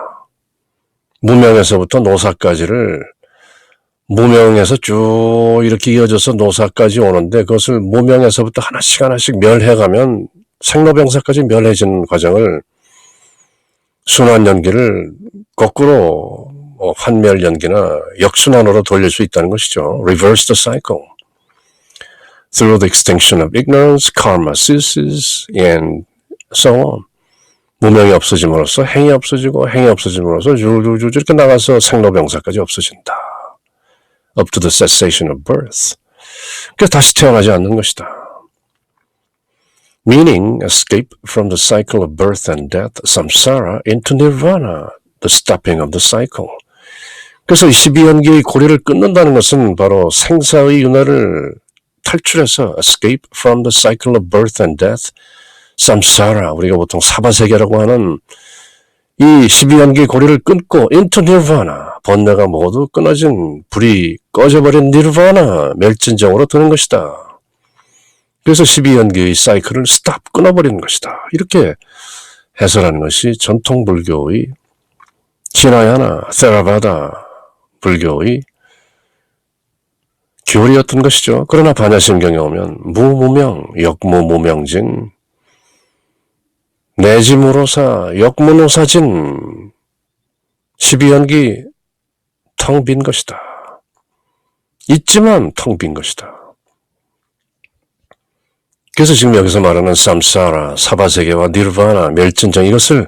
Speaker 1: 무명에서부터 노사까지를 무명에서 쭉 이렇게 이어져서 노사까지 오는데 그것을 무명에서부터 하나씩 하나씩 멸해가면 생로병사까지 멸해지는 과정을 순환연기를 거꾸로 환멸연기나 역순환으로 돌릴 수 있다는 것이죠. Reverse the cycle. Through the extinction of ignorance, karma ceases, and so on. 무명이 없어짐으로써 행이 없어지고 행이 없어짐으로써 줄줄줄 이렇게 나가서 생로병사까지 없어진다. Up to the cessation of birth. 그래서 다시 태어나지 않는 것이다. Meaning, escape from the cycle of birth and death, samsara, into nirvana, the stopping of the cycle. 그래서 12연기의 고리를 끊는다는 것은 바로 생사의 윤회를 탈출해서 escape from the cycle of birth and death, samsara, 우리가 보통 사바세계라고 하는 이 12연기의 고리를 끊고 into nirvana, 번뇌가 모두 끊어진 불이 꺼져버린 nirvana, 멸진정으로 드는 것이다. 그래서 12연기의 사이클을 stop, 끊어버리는 것이다. 이렇게 해설하는 것이 전통 불교의 히나야나, 세라바다 불교의 교리였던 것이죠. 그러나 반야심경에 오면 무무명, 역무무명진, 내지무로사, 역무노사진 12연기 텅 빈 것이다. 있지만 텅 빈 것이다. 그래서 지금 여기서 말하는 삼사라, 사바세계와 니르바나, 멸진정 이것을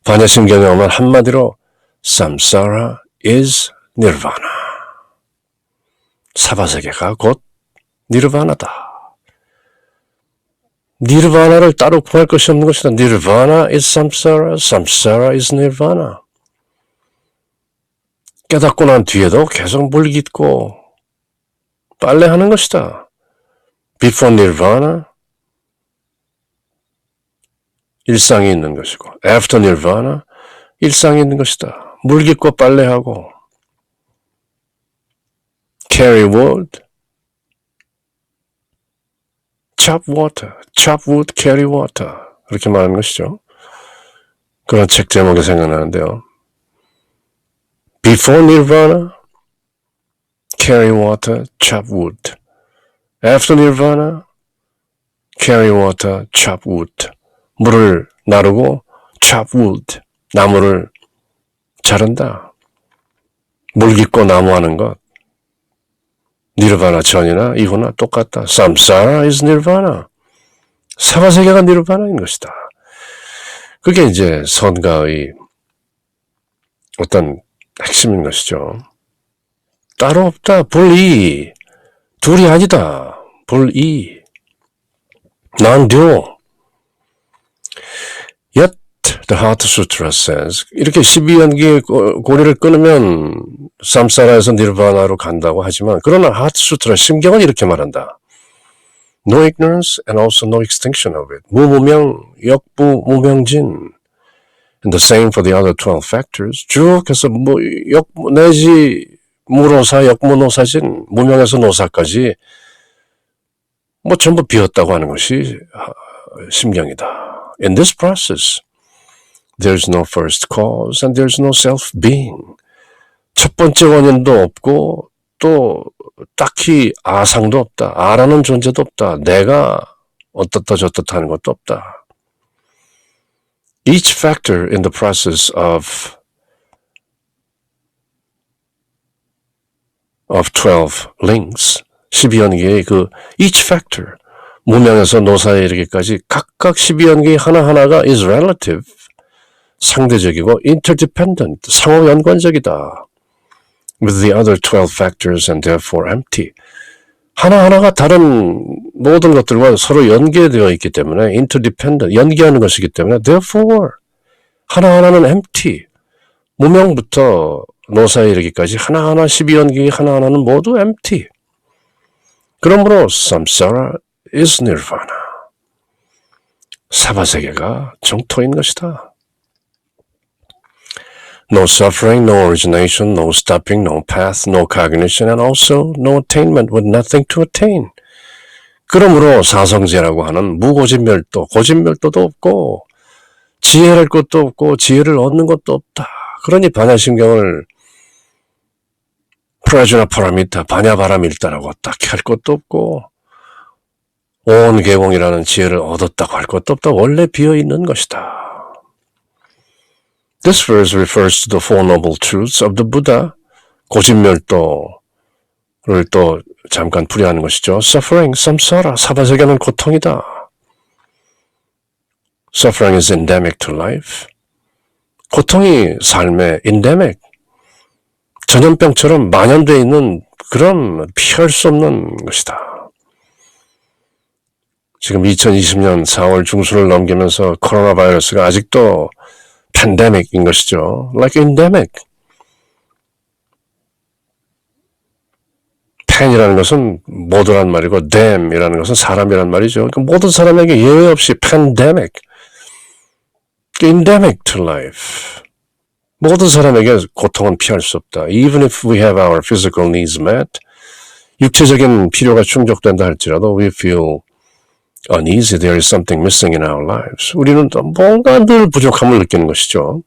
Speaker 1: 반야심경에 오면 한마디로 삼사라 is nirvana. 사바세계가 곧 니르바나다. 니르바나를 따로 구할 것이 없는 것이다. Nirvana is samsara, samsara is nirvana. 깨닫고 난 뒤에도 계속 물 깃고 빨래하는 것이다. Before nirvana, 일상이 있는 것이고 After nirvana, 일상이 있는 것이다. 물 깃고 빨래하고 Carry wood, chop water, chop wood, carry water 이렇게 말하는 것이죠. 그런 책 제목이 생각나는데요. Before nirvana, carry water, chop wood. After nirvana, carry water, chop wood. 물을 나르고 chop wood, 나무를 자른다. 물 깃고 나무하는 것. 니르바나 전이나 이후나 똑같다. Samsara is nirvana. 사바세계가 니르바나인 것이다. 그게 이제 선가의 어떤 핵심인 것이죠. 따로 없다. 불이. 둘이 아니다. 불이. Non-dual. Yet The Heart Sutra says 이렇게 12연기의 고리를 끊으면 삼사라에서 니르바나로 간다고 하지만 그러나 Heart Sutra 심경은 이렇게 말한다. No ignorance and also no extinction of it. 무무명, 역부, 무명진. And the same for the other 12 factors. 쭉 해서 내지 무로사, 역무노사진, 무명에서 노사까지 전부 비었다고 하는 것이 심경이다. In this process, there's no first cause and there's no self-being. 첫 번째 원인도 없고 또 딱히 아상도 없다. 아라는 존재도 없다. 내가 어떻다 저떻다 하는 것도 없다. Each factor in the process of 12 links, 12연계의 each factor, 무명에서 노사에 이르기까지 각각 12연계 하나하나가 is relative, 상대적이고 interdependent, 상호 연관적이다. with the other 12 factors and therefore empty. 하나하나가 다른 모든 것들과 서로 연계되어 있기 때문에 interdependent, 연계하는 것이기 때문에 therefore 하나하나는 empty. 무명부터 노사에 이르기까지 하나하나 12연계 하나하나는 모두 empty. 그러므로 samsara is nirvana. 사바세계가 정토인 것이다. No suffering, no origination, no stopping, no path, no cognition, and also no attainment with nothing to attain. 그러므로 사성제라고 하는 무고진멸도, 고진멸도도 없고 지혜랄 것도 없고 지혜를 얻는 것도 없다. 그러니 반야심경을 프라주나 파라미타, 반야바라밀다라고 딱히 할 것도 없고 오온개공이라는 지혜를 얻었다고 할 것도 없다. 원래 비어있는 것이다. This verse refers to the Four Noble Truths of the Buddha. 고진멸도를 또 잠깐 풀이하는 것이죠. Suffering, samsara, 사바세계는 고통이다. Suffering is endemic to life. 고통이 삶의 endemic, 전염병처럼 만연되어 있는 그런 피할 수 없는 것이다. 지금 2020년 4월 중순을 넘기면서 코로나 바이러스가 아직도 팬데믹인 것이죠. Like endemic. 팬이라는 것은 모두란 말이고 dam이라는 것은 사람이란 말이죠. 그러니까 모든 사람에게 예외 없이 팬데믹. endemic to life. 모든 사람에게 고통은 피할 수 없다. Even if we have our physical needs met, 육체적인 필요가 충족된다 할지라도 we feel uneasy, there is something missing in our lives. 우리는 뭔가 늘 부족함을 느끼는 것이죠.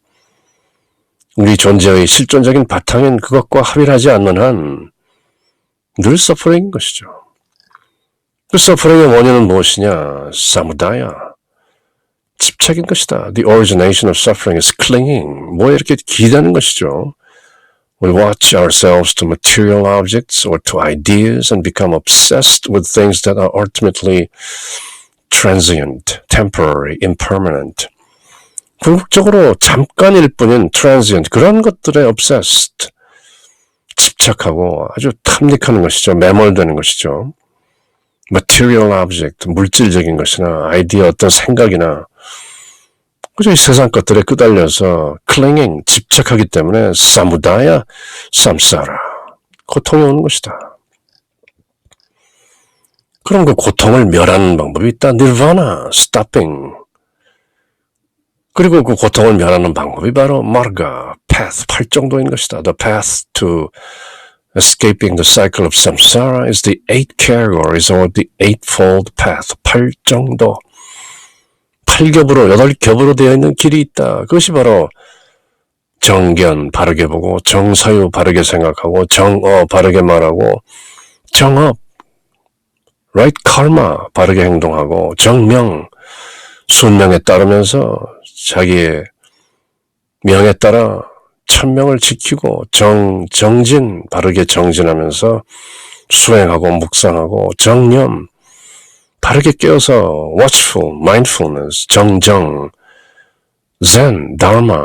Speaker 1: 우리 존재의 실존적인 바탕인 그것과 합일하지 않는 한 늘 서퍼링인 것이죠. 그 서퍼링의 원인은 무엇이냐? 사무다야. 집착인 것이다. The origination of suffering is clinging. 뭐에 이렇게 기대는 것이죠. We watch ourselves to material objects or to ideas and become obsessed with things that are ultimately transient, temporary, impermanent. 궁극적으로 잠깐일 뿐인 transient, 그런 것들에 obsessed, 집착하고 아주 탐닉하는 것이죠. 매몰되는 것이죠. material object, 물질적인 것이나 아이디어, 어떤 생각이나 그저 이 세상 것들에 끄달려서 clinging, 집착하기 때문에 samudaya, samsara, 고통이 오는 것이다. 그럼 그 고통을 멸하는 방법이 있다. nirvana, stopping. 그리고 그 고통을 멸하는 방법이 바로 marga, path, 팔정도인 것이다. The path to escaping the cycle of samsara is the 8 categories or the eightfold path. 팔정도. 8겹으로, 8겹으로 되어 있는 길이 있다. 그것이 바로 정견 바르게 보고, 정사유 바르게 생각하고, 정어 바르게 말하고, 정업, right karma 바르게 행동하고, 정명, 순명에 따르면서 자기의 명에 따라 천명을 지키고, 정진 바르게 정진하면서 수행하고 묵상하고, 정념 바르게 깨어서 watchful, mindfulness, 정정, zen, dharma.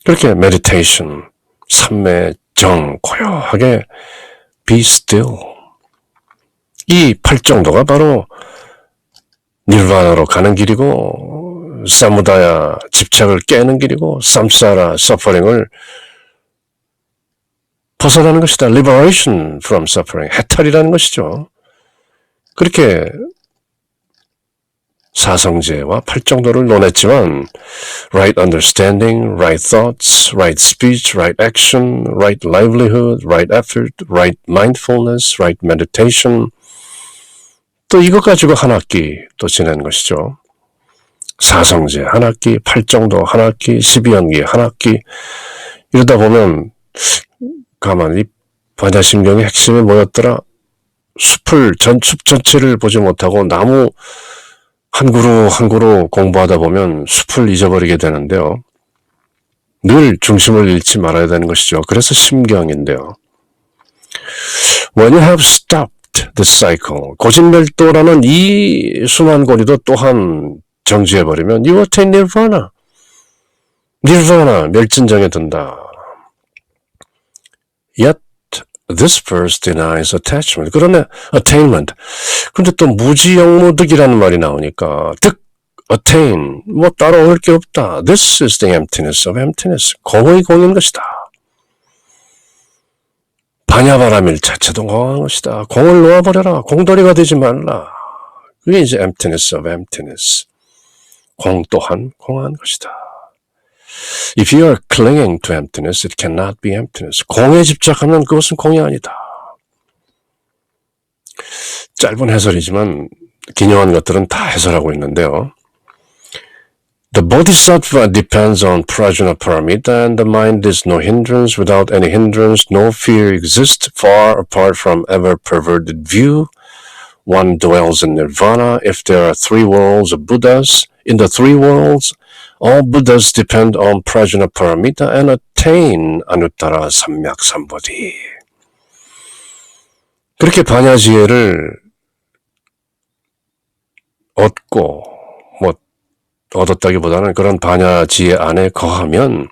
Speaker 1: 그렇게 meditation, 삼매, 정, 고요하게 be still. 이 팔정도가 바로 니르바나로 가는 길이고 사무다야 집착을 깨는 길이고 samsara suffering을 벗어나는 것이다. liberation from suffering, 해탈이라는 것이죠. 그렇게 사성제와 팔정도를 논했지만 right understanding, right thoughts, right speech, right action, right livelihood, right effort, right mindfulness, right meditation 또 이것 가지고 한 학기 또 지낸 것이죠. 사성제 한 학기, 팔정도 한 학기, 12연기 한 학기 이러다 보면 가만히 반야심경의 핵심이 뭐였더라? 숲 전체를 보지 못하고 나무 한 그루 한 그루 공부하다 보면 숲을 잊어버리게 되는데요. 늘 중심을 잃지 말아야 되는 것이죠. 그래서 심경인데요. When you have stopped the cycle, 고진멸도라는 이 수만고리도 또한 정지해버리면 you attain nirvana. nirvana, 멸진정에 든다. Yet this verse denies attachment. 그러네, attainment. 근데 또 무지영무득이라는 말이 나오니까 득, attain, 뭐 따라올 게 없다. This is the emptiness of emptiness. 공의 공인 것이다. 반야바라밀 자체도 공한 것이다. 공을 놓아버려라. 공돌이가 되지 말라. 그게 이제 emptiness of emptiness. 공 또한 공한 것이다. If you are clinging to emptiness, it cannot be emptiness. 공에 집착하면 그것은 공이 아니다. 짧은 해설이지만 기념한 것들은 다 해설하고 있는데요. The bodhisattva depends on prajnaparamita and the mind is no hindrance. Without any hindrance, no fear exists. Far apart from ever perverted view, one dwells in nirvana. If there are three worlds of Buddhas, in the three worlds, all Buddhas depend on prajnaparamita and attain anuttara samyak sambodhi. 그렇게 반야지혜를 얻고 얻었다기보다는 그런 반야지혜 안에 거하면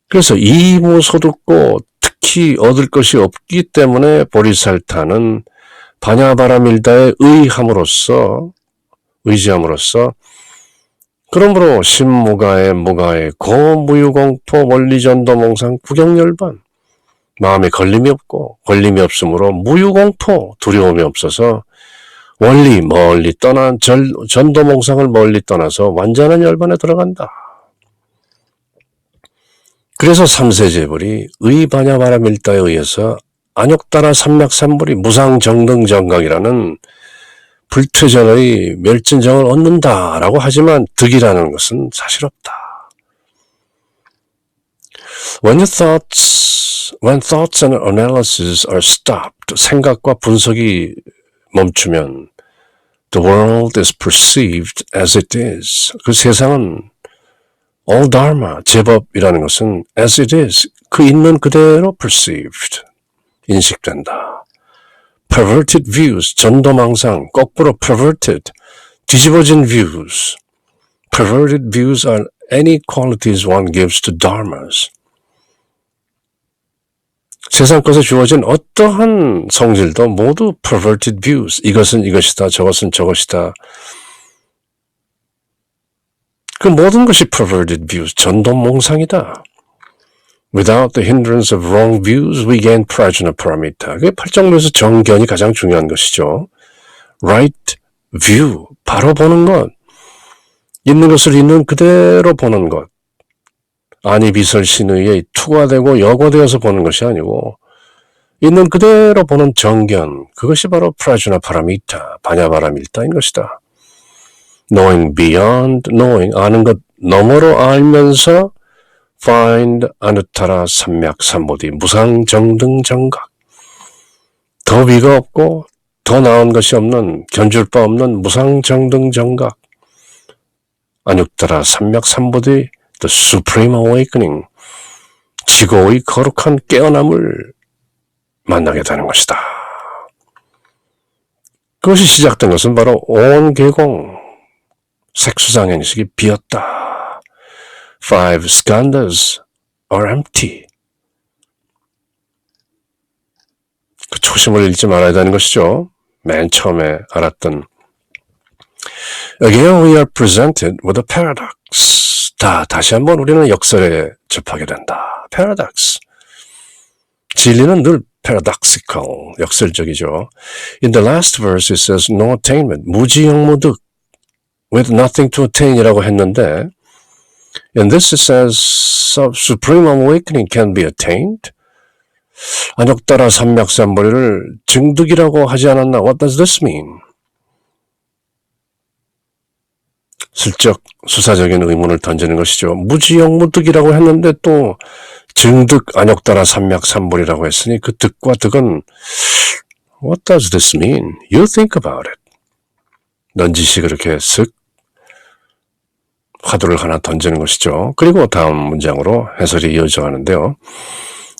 Speaker 1: 그래서 이무소득고 특히 얻을 것이 없기 때문에 보리살타는 반야바라밀다에 의지함으로써 그러므로 신무가의 무가의 고무유공포 원리전도몽상 구경열반 마음에 걸림이 없고 걸림이 없으므로 무유공포 두려움이 없어서 원리 멀리 떠난 전도몽상을 멀리 떠나서 완전한 열반에 들어간다. 그래서 삼세제불이 의반야바라밀다에 의해서 안욕따라 삼맥삼불이 무상정등정각이라는 불퇴전의 멸진정을 얻는다라고 하지만 득이라는 것은 사실 없다. When thoughts and analysis are stopped, 생각과 분석이 멈추면 the world is perceived as it is. 그 세상은 all dharma, 제법이라는 것은 as it is, 그 있는 그대로 perceived, 인식된다. perverted views, 전도망상, 거꾸로 perverted, 뒤집어진 views. perverted views are any qualities one gives to dharmas. 세상 것에 주어진 어떠한 성질도 모두 perverted views. 이것은 이것이다. 저것은 저것이다. 그 모든 것이 perverted views. 전도몽상이다. Without the hindrance of wrong views, we gain prajnaparamita. 그게 팔정도에서 정견이 가장 중요한 것이죠. Right view. 바로 보는 것. 있는 것을 있는 그대로 보는 것. 아니비설신의에 투과되고 여과되어서 보는 것이 아니고 있는 그대로 보는 정견, 그것이 바로 prajnaparamita, 반야바라밀다인 것이다. Knowing beyond knowing, 아는 것 너머로 알면서 find anuttara samyak sambodhi, 무상정등정각. 더 위가 없고 더 나은 것이 없는, 견줄 바 없는 무상정등정각. 아누ttara samyak sambodhi, the supreme awakening, 지고의 거룩한 깨어남을 만나게 되는 것이다. 그것이 시작된 것은 바로 온 계공, 색수상행식이 비었다. Five skandhas are empty. 그 초심을 잃지 말아야 되는 것이죠. 맨 처음에 알았던 Again, we are presented with a paradox. 다시 한번 우리는 역설에 접하게 된다. Paradox. 진리는 늘 paradoxical, 역설적이죠. In the last verse it says no attainment, 무지영무득, with nothing to attain 이라고 했는데 in this it says supreme awakening can be attained. 안욕따라 삼맥삼보리를 증득이라고 하지 않았나? What does this mean? 슬쩍 수사적인 의문을 던지는 것이죠. 무지영무득이라고 했는데 또 증득 안욕따라 삼맥삼보리라고 했으니 그 득과 득은 What does this mean? You think about it. 넌지시 그렇게 슥 화두를 하나 던지는 것이죠. 그리고 다음 문장으로 해설이 이어져 가는데요.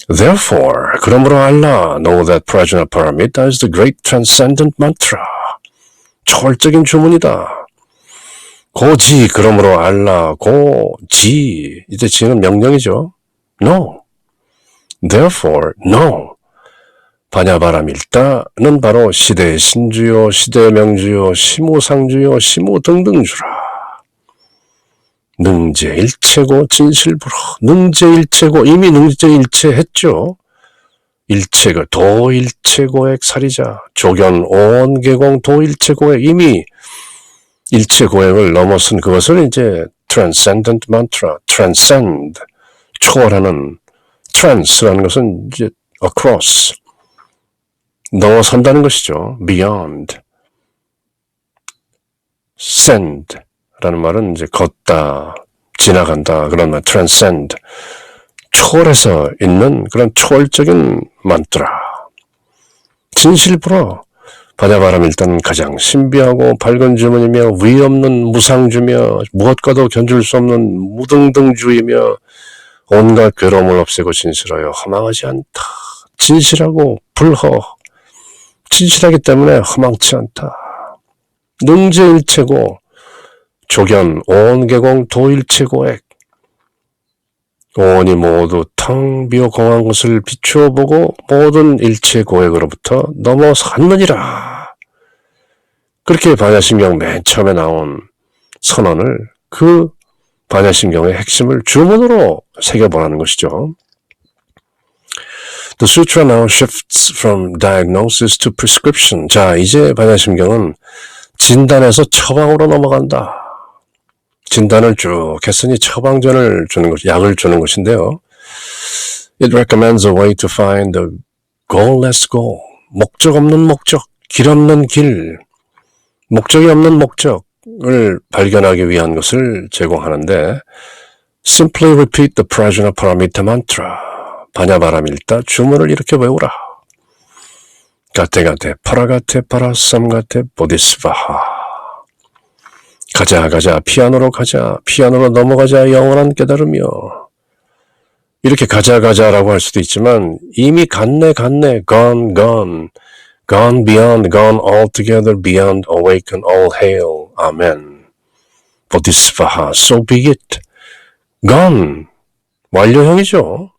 Speaker 1: Therefore, 그러므로 알라, know that Prajnaparamita is the great transcendent mantra. 초월적인 주문이다. 고지, 그러므로 알라, 고지. 이제 지는 명령이죠. No. Therefore, no. 바냐바라밀다는 바로 시대의 신주요, 시대의 명주요, 시무상주요, 시무등등주라. 능제일체고 진실부로. 능제일체고 이미 능제일체했죠. 일체고 도일체고액 살이자. 조견 오원계공 도일체고액 이미 일체고액을 넘어선 그것을 이제 transcendent mantra, transcend, 초월하는, trans라는 것은 이제 across, 넘어선다는 것이죠. beyond, send 라는 말은 이제 걷다, 지나간다, 그런 말, transcend, 초월해서 있는 그런 초월적인 만트라. 진실부러 바냐바람일단 가장 신비하고 밝은 주문이며 위 없는 무상주며 무엇과도 견줄 수 없는 무등등주이며 온갖 괴로움을 없애고 진실하여 허망하지 않다. 진실하고 불허. 진실하기 때문에 허망치 않다. 능제일체고 조견 오온계공 도일체고액. 오온이 모두 텅 비어 공한 것을 비추어 보고 모든 일체고액으로부터 넘어섰느니라. 그렇게 반야심경 맨 처음에 나온 선언을 그 반야심경의 핵심을 주문으로 새겨보라는 것이죠. The sutra now shifts from diagnosis to prescription. 자, 이제 반야심경은 진단에서 처방으로 넘어간다. 진단을 쭉 했으니 처방전을 주는 것, 약을 주는 것인데요. It recommends a way to find the goalless goal. 목적 없는 목적, 길 없는 길, 목적이 없는 목적을 발견하기 위한 것을 제공하는데 Simply repeat the Prajnaparamita mantra. 바냐바라밀다 주문을 이렇게 외우라. 가테가테 파라가테 파라삼가테 보디스바하. 가자 피아노로 가자 피아노로 넘어가자 영원한 깨달으며. 이렇게 가자라고 할 수도 있지만 이미 갔네 gone beyond gone altogether beyond awaken all hail amen 보디스바하 so be it. gone 완료형이죠.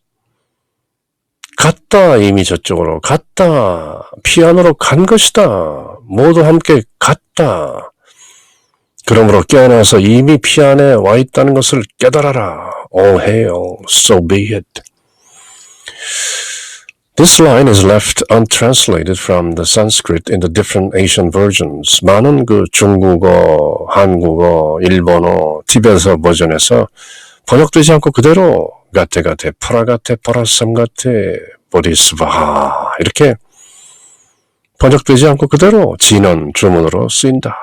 Speaker 1: 갔다 이미 저쪽으로 갔다 피아노로 간 것이다. 모두 함께 갔다. 그러므로 깨어나서 이미 피 안에 와 있다는 것을 깨달아라. All hail, so be it. This line is left untranslated from the Sanskrit in the different Asian versions. 많은 그 중국어, 한국어, 일본어, 티베트 버전에서 번역되지 않고 그대로 가테가테, 파라가테, 파라삼가테, 보디스바하 이렇게 번역되지 않고 그대로 진언, 주문으로 쓰인다.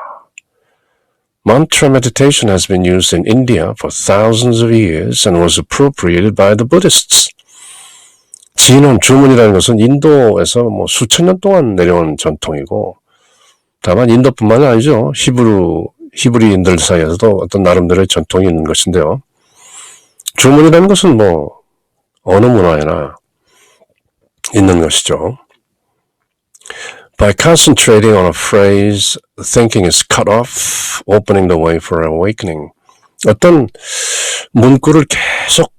Speaker 1: Mantra meditation has been used in India for thousands of years and was appropriated by the Buddhists. 진언, 주문이라는 것은 인도에서 뭐 수천 년 동안 내려온 전통이고 다만 인도뿐만이 아니죠. 히브리인들 사이에서도 어떤 나름대로의 전통이 있는 것인데요. 주문이라는 것은 뭐 어느 문화에나 있는 것이죠. By concentrating on a phrase, thinking is cut off, opening the way for awakening. 어떤 문구를 계속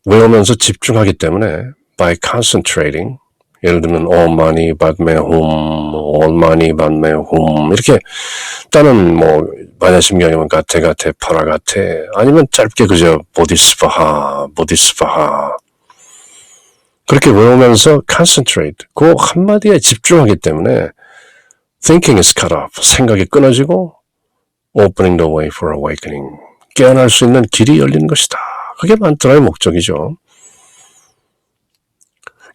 Speaker 1: 외우면서 집중하기 때문에 by concentrating, 예를 들면 all money but my home, all money but my home 이렇게 따는 뭐 반야심경이면 가테 파라 가테 아니면 짧게 그저 보디스바하 그렇게 외우면서 concentrate 그 한마디에 집중하기 때문에 thinking is cut off 생각이 끊어지고 opening the way for awakening 깨어날 수 있는 길이 열리는 것이다. 그게 만트라의 목적이죠.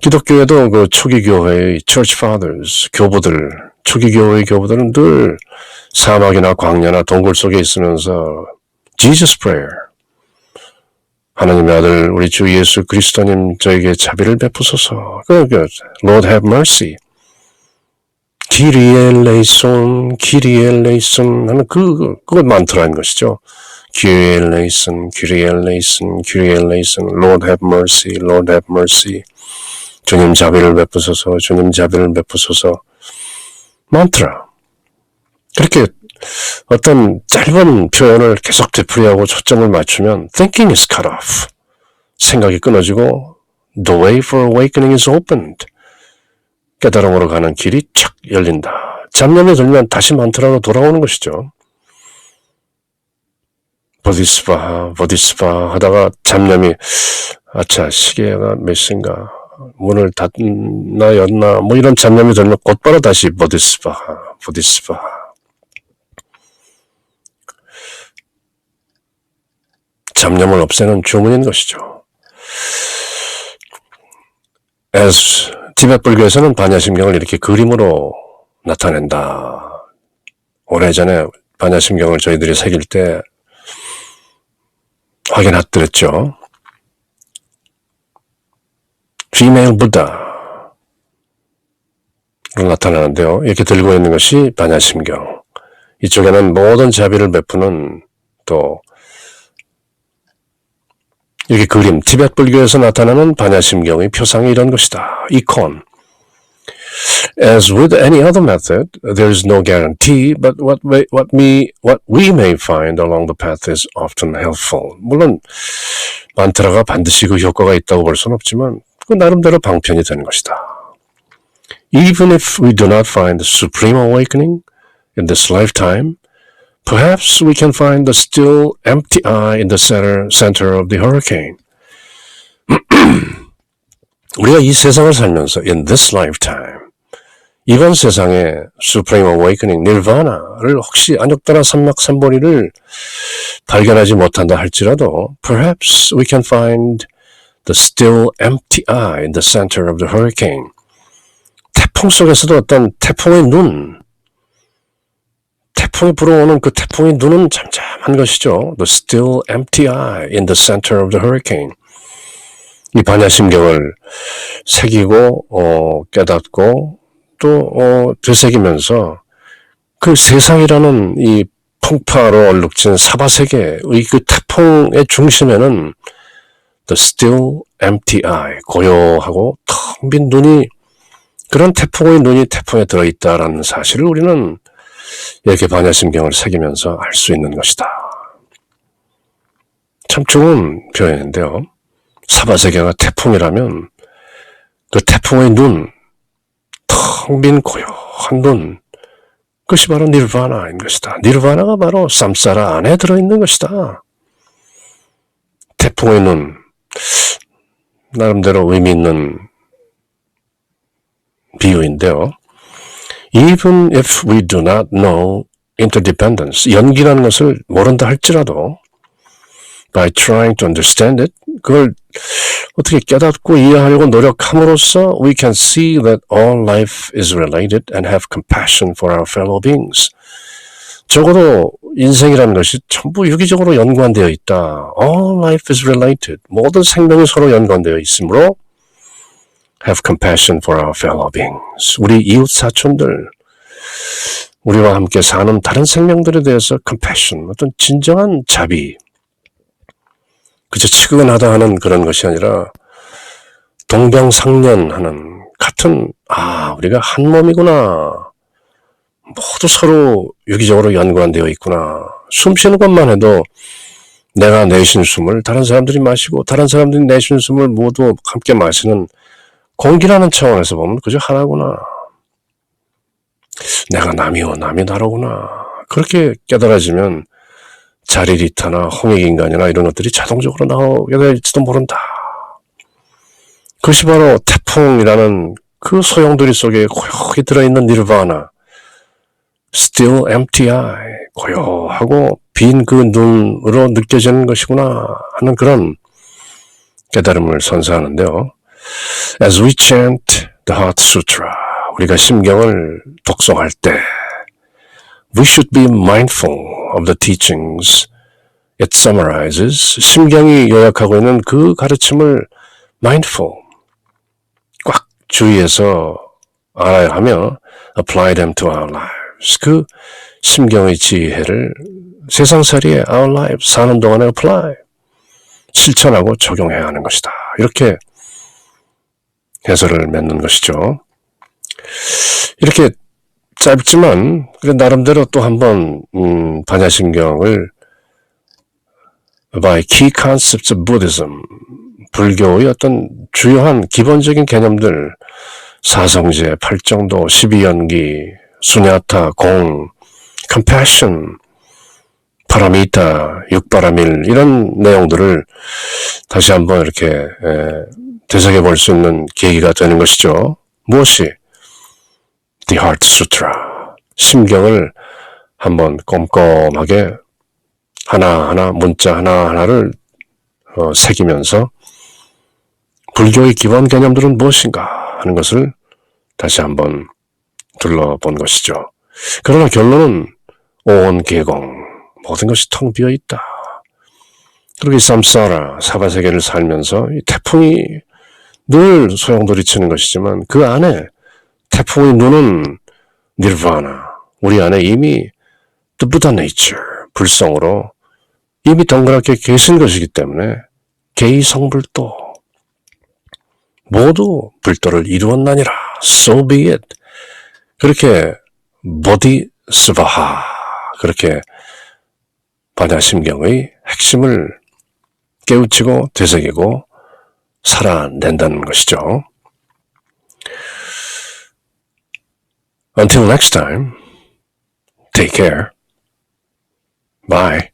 Speaker 1: 기독교에도 그 초기 교회의 church fathers, 교부들, 초기 교회의 교부들은 늘 사막이나 광야나 동굴 속에 있으면서 Jesus prayer, 하나님의 아들 우리 주 예수 그리스도님 저에게 자비를 베푸소서. Lord have mercy. 키리에 레이손 하는 그건 만트라인 것이죠. 키리에 레이손, Lord have mercy. 주님 자비를 베푸소서, 만트라. 그렇게 어떤 짧은 표현을 계속 되풀이하고 초점을 맞추면 thinking is cut off. 생각이 끊어지고 the way for awakening is opened. 깨달음으로 가는 길이 착 열린다. 잡념이 들면 다시 만트라로 돌아오는 것이죠. 보디스바 하다가 잡념이 아차 시계가 몇 시인가 문을 닫나 였나 뭐 이런 잡념이 들면 곧바로 다시 보디스바 잡념을 없애는 주문인 것이죠. 티벳 불교에서는 반야심경을 이렇게 그림으로 나타낸다. 오래전에 반야심경을 저희들이 새길 때 확인했더랬죠. female Buddha로 나타나는데요. 이렇게 들고 있는 것이 반야심경. 이쪽에는 모든 자비를 베푸는 또 이렇게 그림, 티벳 불교에서 나타나는 반야심경의 표상이 이런 것이다. 이콘. As with any other method, there is no guarantee, but what we may find along the path is often helpful. 물론 만트라가 반드시 그 효과가 있다고 볼 수는 없지만 그 나름대로 방편이 되는 것이다. Even if we do not find the supreme awakening in this lifetime, perhaps we can find the still empty eye in the center of the hurricane. 우리가 이 세상을 살면서 in this lifetime, 이번 세상에 supreme awakening, nirvana를 혹시 안욕다나 삼막삼보리를 발견하지 못한다 할지라도 perhaps we can find the still empty eye in the center of the hurricane. 태풍 속에서도 어떤 태풍의 눈, 태풍이 불어오는 그 태풍의 눈은 잠잠한 것이죠. The still empty eye in the center of the hurricane. 이 반야심경을 새기고 깨닫고 또 되새기면서 그 세상이라는 이 풍파로 얼룩진 사바세계의 그 태풍의 중심에는 the still empty eye, 고요하고 텅 빈 눈이, 그런 태풍의 눈이 태풍에 들어있다라는 사실을 우리는 이렇게 반야심경을 새기면서 알 수 있는 것이다. 참 좋은 표현인데요. 사바세계가 태풍이라면 그 태풍의 눈, 텅 빈 고요한 눈, 그것이 바로 니르바나인 것이다. 니르바나가 바로 삼사라 안에 들어있는 것이다. 태풍의 눈, 나름대로 의미 있는 비유인데요. Even if we do not know interdependence, 연기라는 것을 모른다 할지라도 by trying to understand it, 그걸 어떻게 깨닫고 이해하려고 노력함으로써 we can see that all life is related and have compassion for our fellow beings. 적어도 인생이라는 것이 전부 유기적으로 연관되어 있다. All life is related. 모든 생명이 서로 연관되어 있으므로 have compassion for our fellow beings. 우리 이웃 사촌들, 우리와 함께 사는 다른 생명들에 대해서 compassion, 어떤 진정한 자비, 그저 측은하다 하는 그런 것이 아니라 동병상련하는 같은, 우리가 한 몸이구나. 모두 서로 유기적으로 연관되어 있구나. 숨 쉬는 것만 해도 내가 내쉰 숨을 다른 사람들이 마시고 다른 사람들이 내쉰 숨을 모두 함께 마시는 공기라는 차원에서 보면 그저 하나구나. 내가 남이요 남이 나로구나. 그렇게 깨달아지면 자리리타나 홍익인간이나 이런 것들이 자동적으로 나오게 될지도 모른다. 그것이 바로 태풍이라는 그 소용돌이 속에 고요히 들어있는 니르바나, still empty eye, 고요하고 빈 그 눈으로 느껴지는 것이구나 하는 그런 깨달음을 선사하는데요. As we chant the Heart Sutra, 우리가 심경을 독송할 때 We should be mindful of the teachings it summarizes. 심경이 요약하고 있는 그 가르침을 mindful, 꽉 주의해서 알아야 하며 apply them to our lives. 그 심경의 지혜를 세상살이에 our lives 사는 동안에 apply, 실천하고 적용해야 하는 것이다. 이렇게 해설을 맺는 것이죠. 이렇게 짧지만 나름대로 또 한번 반야심경을 by key concepts of Buddhism, 불교의 어떤 주요한 기본적인 개념들, 사성제, 팔정도, 12연기, 수냐타, 공, compassion, 파라미타, 육바라밀 이런 내용들을 다시 한번 이렇게 되새겨 볼 수 있는 계기가 되는 것이죠. 무엇이? The Heart Sutra. 심경을 한번 꼼꼼하게 하나하나 문자 하나하나를 새기면서 불교의 기본 개념들은 무엇인가 하는 것을 다시 한번 둘러본 것이죠. 그러나 결론은 온 계공, 모든 것이 텅 비어 있다. 그리고 이 삼사라, 사바세계를 살면서 이 태풍이 늘 소용돌이치는 것이지만 그 안에 태풍의 눈은 니르바나, 우리 안에 이미 the Buddha nature, 불성으로 이미 동그랗게 계신 것이기 때문에 개의성불도 모두 불도를 이루었나니라. So be it. 그렇게 보디스바하, 그렇게 반야심경의 핵심을 깨우치고 되새기고 살아낸다는 것이죠. Until next time, take care. Bye.